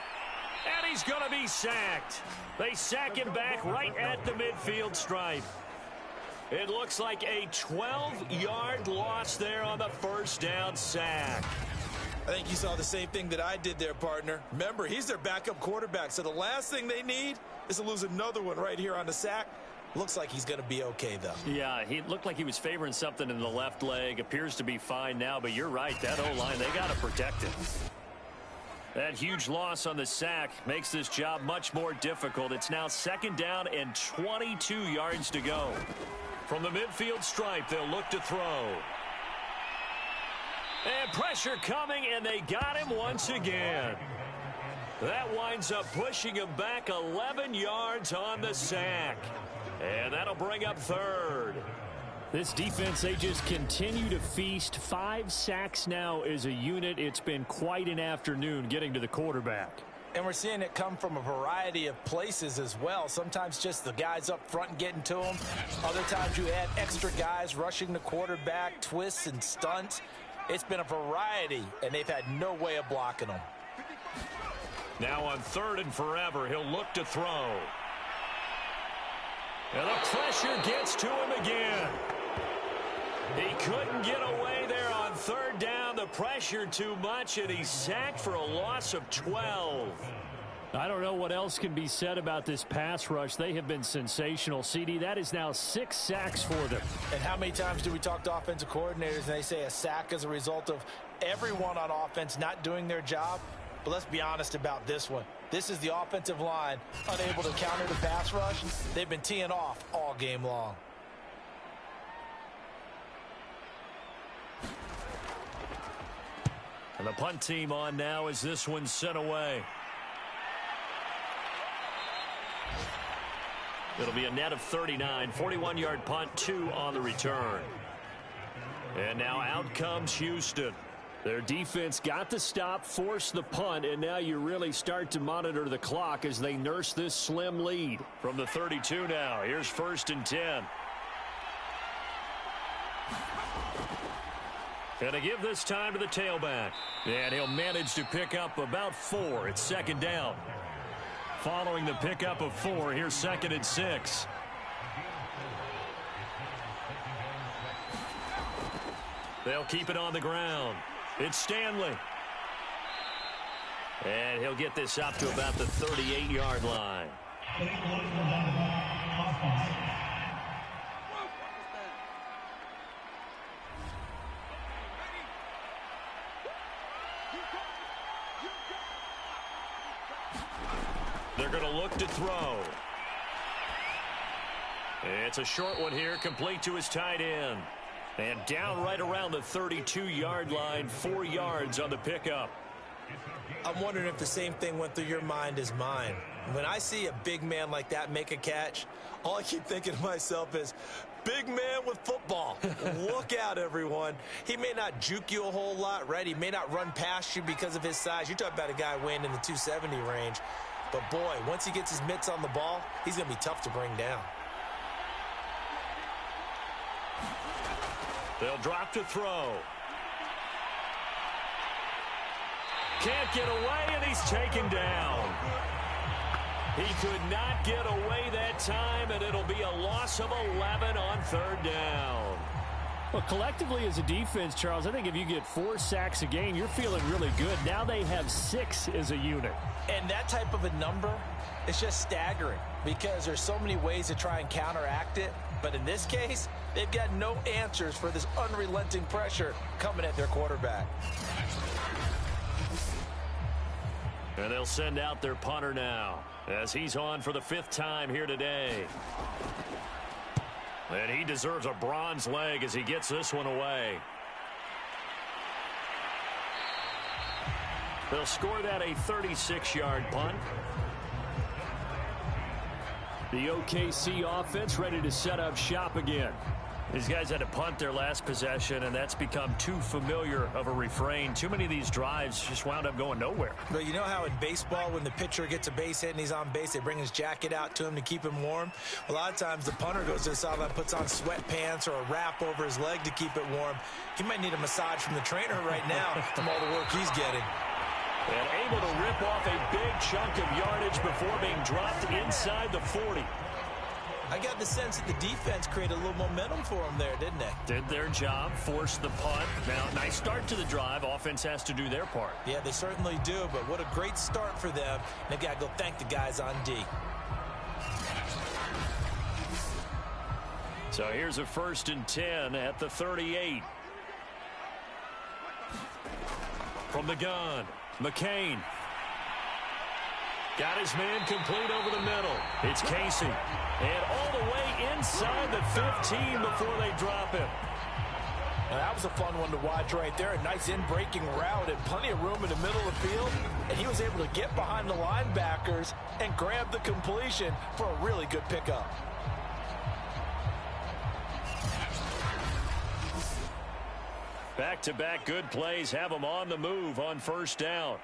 And he's going to be sacked. They sack him back right at the midfield stripe. It looks like a 12-yard loss there on the 1st down sack. I think you saw the same thing that I did there, partner. Remember, he's their backup quarterback, so the last thing they need is to lose another one right here on the sack. Looks like he's going to be okay, though. Yeah, he looked like he was favoring something in the left leg. Appears to be fine now, but you're right. That O-line, they got to protect him. That huge loss on the sack makes this job much more difficult. It's now 2nd down and 22 yards to go. From the midfield stripe, they'll look to throw. And pressure coming, and they got him once again. That winds up pushing him back 11 yards on the sack. And that'll bring up 3rd. This defense, they just continue to feast. 5 sacks now as a unit. It's been quite an afternoon getting to the quarterback. And we're seeing it come from a variety of places as well. Sometimes just the guys up front and getting to them. Other times you add extra guys rushing the quarterback, twists and stunts. It's been a variety, and they've had no way of blocking them. Now on 3rd and forever, he'll look to throw. And the pressure gets to him again. He couldn't get away there on 3rd down. The pressure too much, and he's sacked for a loss of 12. I don't know what else can be said about this pass rush. They have been sensational. CD, that is now 6 sacks for them. And how many times do we talk to offensive coordinators and they say a sack as a result of everyone on offense not doing their job? But let's be honest about this one. This is the offensive line unable to counter the pass rush. They've been teeing off all game long. And the punt team on now as this one's sent away. It'll be a net of 39. 41-yard punt, 2 on the return. And now out comes Houston. Their defense got the stop, forced the punt, and now you really start to monitor the clock as they nurse this slim lead. From the 32 now, here's 1st and 10. And to give this time to the tailback. And he'll manage to pick up about 4. It's 2nd down. Following the pickup of 4, here's 2nd and 6. They'll keep it on the ground. It's Stanley. And he'll get this up to about the 38-yard line. They're going to look to throw. It's a short one here, complete to his tight end. And down right around the 32-yard line, 4 yards on the pickup. I'm wondering if the same thing went through your mind as mine. When I see a big man like that make a catch, all I keep thinking to myself is, big man with football. Look out, everyone. He may not juke you a whole lot, right? He may not run past you because of his size. You're talking about a guy weighing in the 270 range. But, boy, once he gets his mitts on the ball, he's going to be tough to bring down. They'll drop to throw. Can't get away, and he's taken down. He could not get away that time, and it'll be a loss of 11 on 3rd down. Well, collectively as a defense, Charles, I think if you get 4 sacks a game, you're feeling really good. Now they have 6 as a unit. And that type of a number is just staggering because there's so many ways to try and counteract it. But in this case, they've got no answers for this unrelenting pressure coming at their quarterback. And they'll send out their punter now as he's on for the 5th time here today. And he deserves a bronze leg as he gets this one away. They'll score that a 36-yard punt. The OKC offense ready to set up shop again. These guys had to punt their last possession, and that's become too familiar of a refrain. Too many of these drives just wound up going nowhere. But you know how in baseball, when the pitcher gets a base hit and he's on base, they bring his jacket out to him to keep him warm? A lot of times the punter goes to the sideline, puts on sweatpants or a wrap over his leg to keep it warm. He might need a massage from the trainer right now from all the work he's getting. And able to rip off a big chunk of yardage before being dropped inside the 40. I got the sense that the defense created a little momentum for them there, didn't they? Did their job, forced the punt. Now, nice start to the drive. Offense has to do their part. Yeah, they certainly do, but what a great start for them. They've got to go thank the guys on D. So here's a 1st and 10 at the 38. From the gun, McCain. Got his man complete over the middle. It's Casey. And all the way inside the 15 before they drop him. Now, that was a fun one to watch right there. A nice in-breaking route and plenty of room in the middle of the field. And he was able to get behind the linebackers and grab the completion for a really good pickup. Back-to-back good plays have them on the move on 1st down.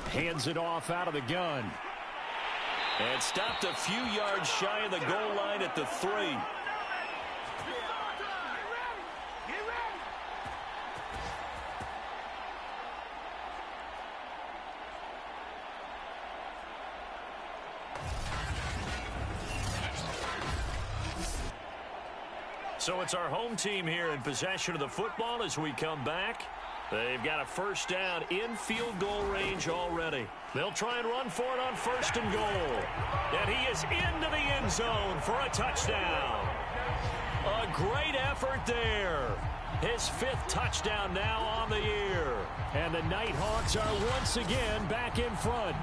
Hands it off out of the gun. And stopped a few yards shy of the goal line at the 3. So it's our home team here in possession of the football as we come back. They've got a 1st down in field goal range already. They'll try and run for it on 1st and goal. And he is into the end zone for a touchdown. A great effort there. His 5th touchdown now on the year. And the Nighthawks are once again back in front.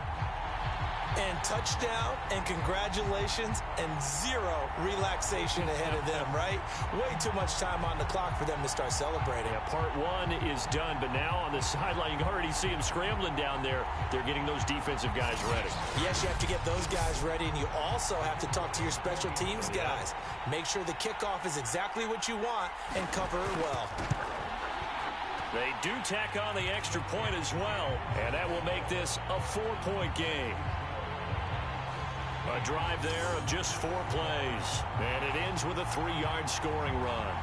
And touchdown and congratulations and 0 relaxation ahead of them, right? Way too much time on the clock for them to start celebrating. Yeah, part 1 is done, but now on the sideline, you can already see them scrambling down there. They're getting those defensive guys ready. Yes, you have to get those guys ready, and you also have to talk to your special teams guys. Make sure the kickoff is exactly what you want and cover it well. They do tack on the extra point as well, and that will make this a 4-point game. A drive there of just 4 plays. And it ends with a 3-yard scoring run.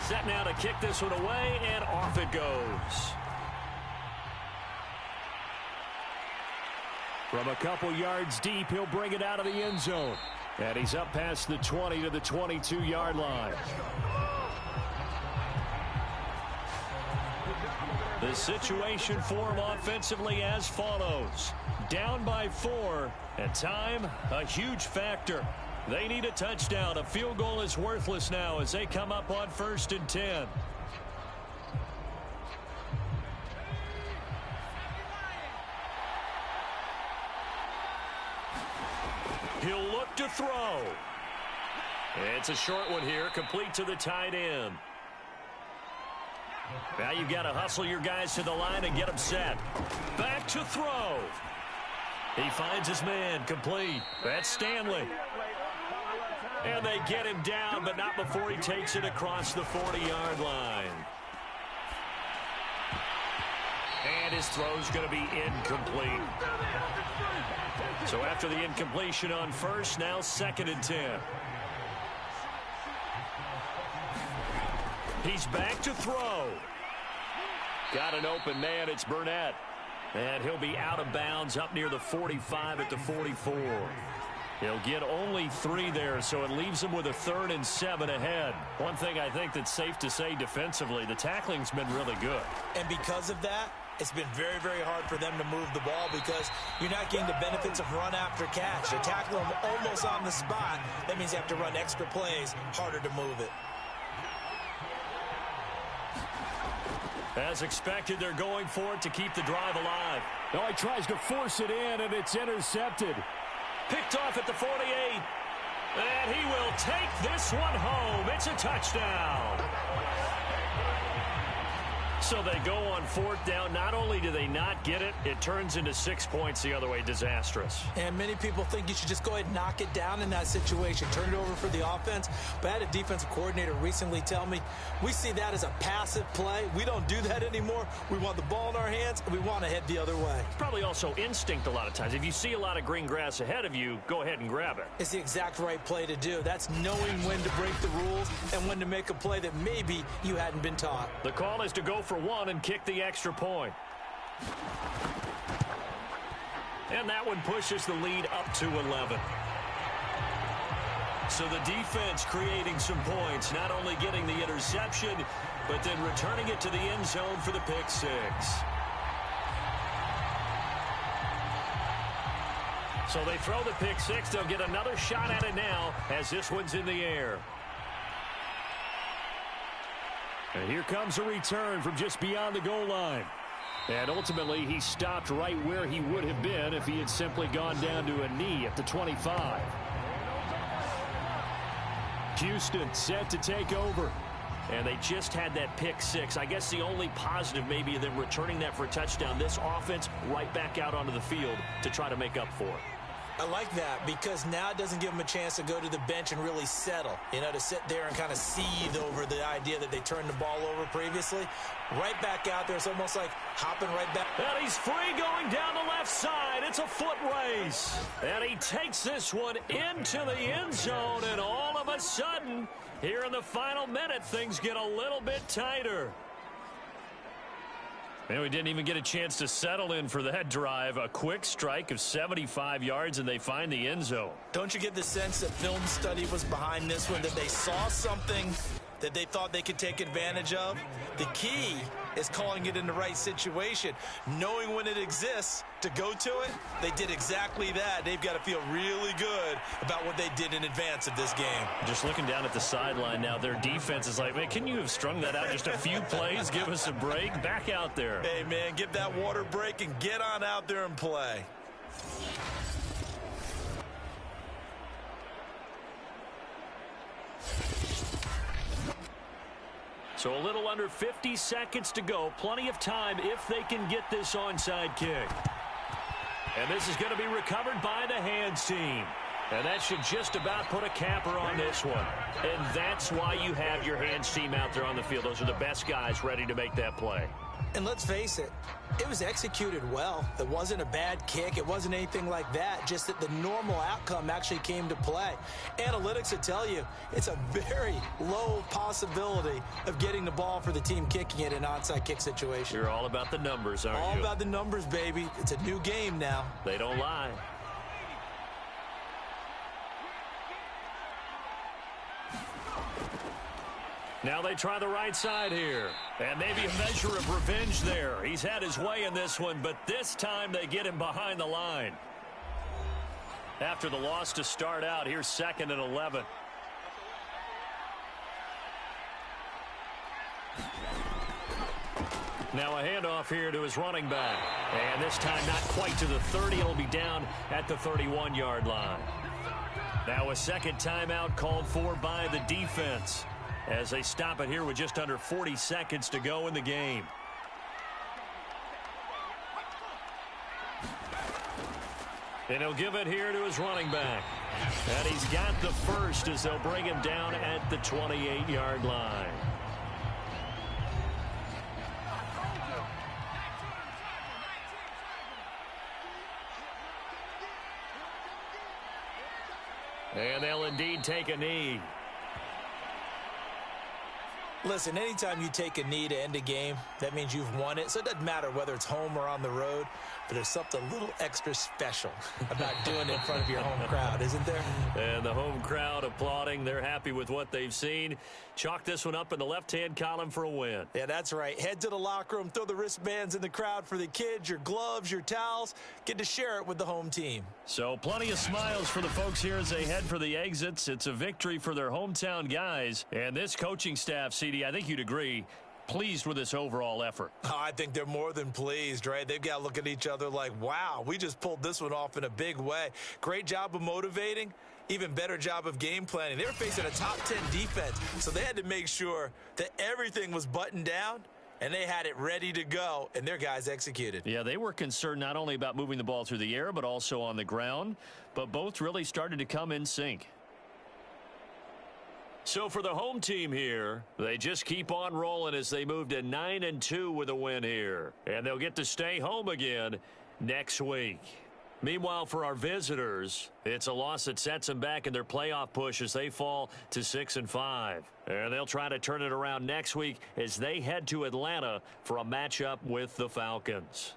Set now to kick this one away, and off it goes. From a couple yards deep, he'll bring it out of the end zone. And he's up past the 20 to the 22-yard line. The situation for him offensively as follows. Down by 4, and time, a huge factor. They need a touchdown. A field goal is worthless now as they come up on 1st and 10. He'll look to throw. It's a short one here, complete to the tight end. Now you've got to hustle your guys to the line and get them set. Back to throw. He finds his man, complete. That's Stanley. And they get him down, but not before he takes it across the 40-yard line. And his throw's going to be incomplete. So after the incompletion on 1st, now 2nd and 10. He's back to throw. Got an open man. It's Burnett. And he'll be out of bounds up near the 45 at the 44. He'll get only 3 there, so it leaves him with a 3rd and 7 ahead. One thing I think that's safe to say defensively, the tackling's been really good. And because of that, it's been very, very hard for them to move the ball because you're not getting the benefits of run after catch. You're tackling them almost on the spot. That means you have to run extra plays, harder to move it. As expected, they're going for it to keep the drive alive. Now he tries to force it in, and it's intercepted. Picked off at the 48. And he will take this one home. It's a touchdown. So they go on 4th down. Not only do they not get it, it turns into 6 points the other way. Disastrous. And many people think you should just go ahead and knock it down in that situation. Turn it over for the offense. But I had a defensive coordinator recently tell me, we see that as a passive play. We don't do that anymore. We want the ball in our hands, and we want to head the other way. Probably also instinct a lot of times. If you see a lot of green grass ahead of you, go ahead and grab it. It's the exact right play to do. That's knowing when to break the rules and when to make a play that maybe you hadn't been taught. The call is to go for 1 and kick the extra point. And that one pushes the lead up to 11. So the defense creating some points, not only getting the interception, but then returning it to the end zone for the pick 6. So they throw the pick 6. They'll get another shot at it now as this one's in the air. And here comes a return from just beyond the goal line. And ultimately, he stopped right where he would have been if he had simply gone down to a knee at the 25. Houston set to take over. And they just had that pick 6. I guess the only positive maybe of them returning that for a touchdown. This offense right back out onto the field to try to make up for it. I like that because now it doesn't give them a chance to go to the bench and really settle, to sit there and kind of seethe over the idea that they turned the ball over previously. Right back out there, it's almost like hopping right back. And he's free going down the left side. It's a foot race. And he takes this one into the end zone, and all of a sudden, here in the final minute, things get a little bit tighter. And we didn't even get a chance to settle in for that drive. A quick strike of 75 yards, and they find the end zone. Don't you get the sense that film study was behind this one, that they saw something that they thought they could take advantage of? The key is calling it in the right situation, knowing when it exists to go to it. They did exactly that. They've got to feel really good about what they did in advance of this game. Just looking down at the sideline now, their defense is like, man, can you have strung that out just a few plays? Give us a break. Back out there. Hey, man, give that water break and get on out there and play. So a little under 50 seconds to go. Plenty of time if they can get this onside kick. And this is going to be recovered by the hands team. And that should just about put a capper on this one. And that's why you have your hands team out there on the field. Those are the best guys ready to make that play. And let's face it, it was executed well. It wasn't a bad kick. It wasn't anything like that. Just that the normal outcome actually came to play. Analytics would tell you it's a very low possibility of getting the ball for the team kicking it in an onside kick situation. You're all about the numbers, aren't you? All about the numbers, baby. It's a new game now. They don't lie. Now they try the right side here. And maybe a measure of revenge there. He's had his way in this one, but this time they get him behind the line. After the loss to start out, here's 2nd and 11. Now a handoff here to his running back. And this time not quite to the 30. It'll be down at the 31-yard line. Now a second timeout called for by the defense as they stop it here with just under 40 seconds to go in the game. And he'll give it here to his running back. And he's got the first as they'll bring him down at the 28-yard line. And they'll indeed take a knee. Listen, anytime you take a knee to end a game, that means you've won it. So it doesn't matter whether it's home or on the road, but there's something a little extra special about doing it in front of your home crowd, isn't there? And the home crowd applauding. They're happy with what they've seen. Chalk this one up in the left-hand column for a win. Yeah, that's right. Head to the locker room, throw the wristbands in the crowd for the kids, your gloves, your towels. Get to share it with the home team. So plenty of smiles for the folks here as they head for the exits. It's a victory for their hometown guys. And this coaching staff, CD, I think you'd agree, pleased with this overall effort. Oh, I think they're more than pleased, right? They've got to look at each other like, wow, we just pulled this one off in a big way. Great job of motivating. Even better job of game planning. They were facing a top 10 defense, so they had to make sure that everything was buttoned down, and they had it ready to go, and their guys executed. Yeah, they were concerned not only about moving the ball through the air, but also on the ground, but both really started to come in sync. So for the home team here, they just keep on rolling as they move to 9-2 with a win here. And they'll get to stay home again next week. Meanwhile, for our visitors, it's a loss that sets them back in their playoff push as they fall to 6-5. And they'll try to turn it around next week as they head to Atlanta for a matchup with the Falcons.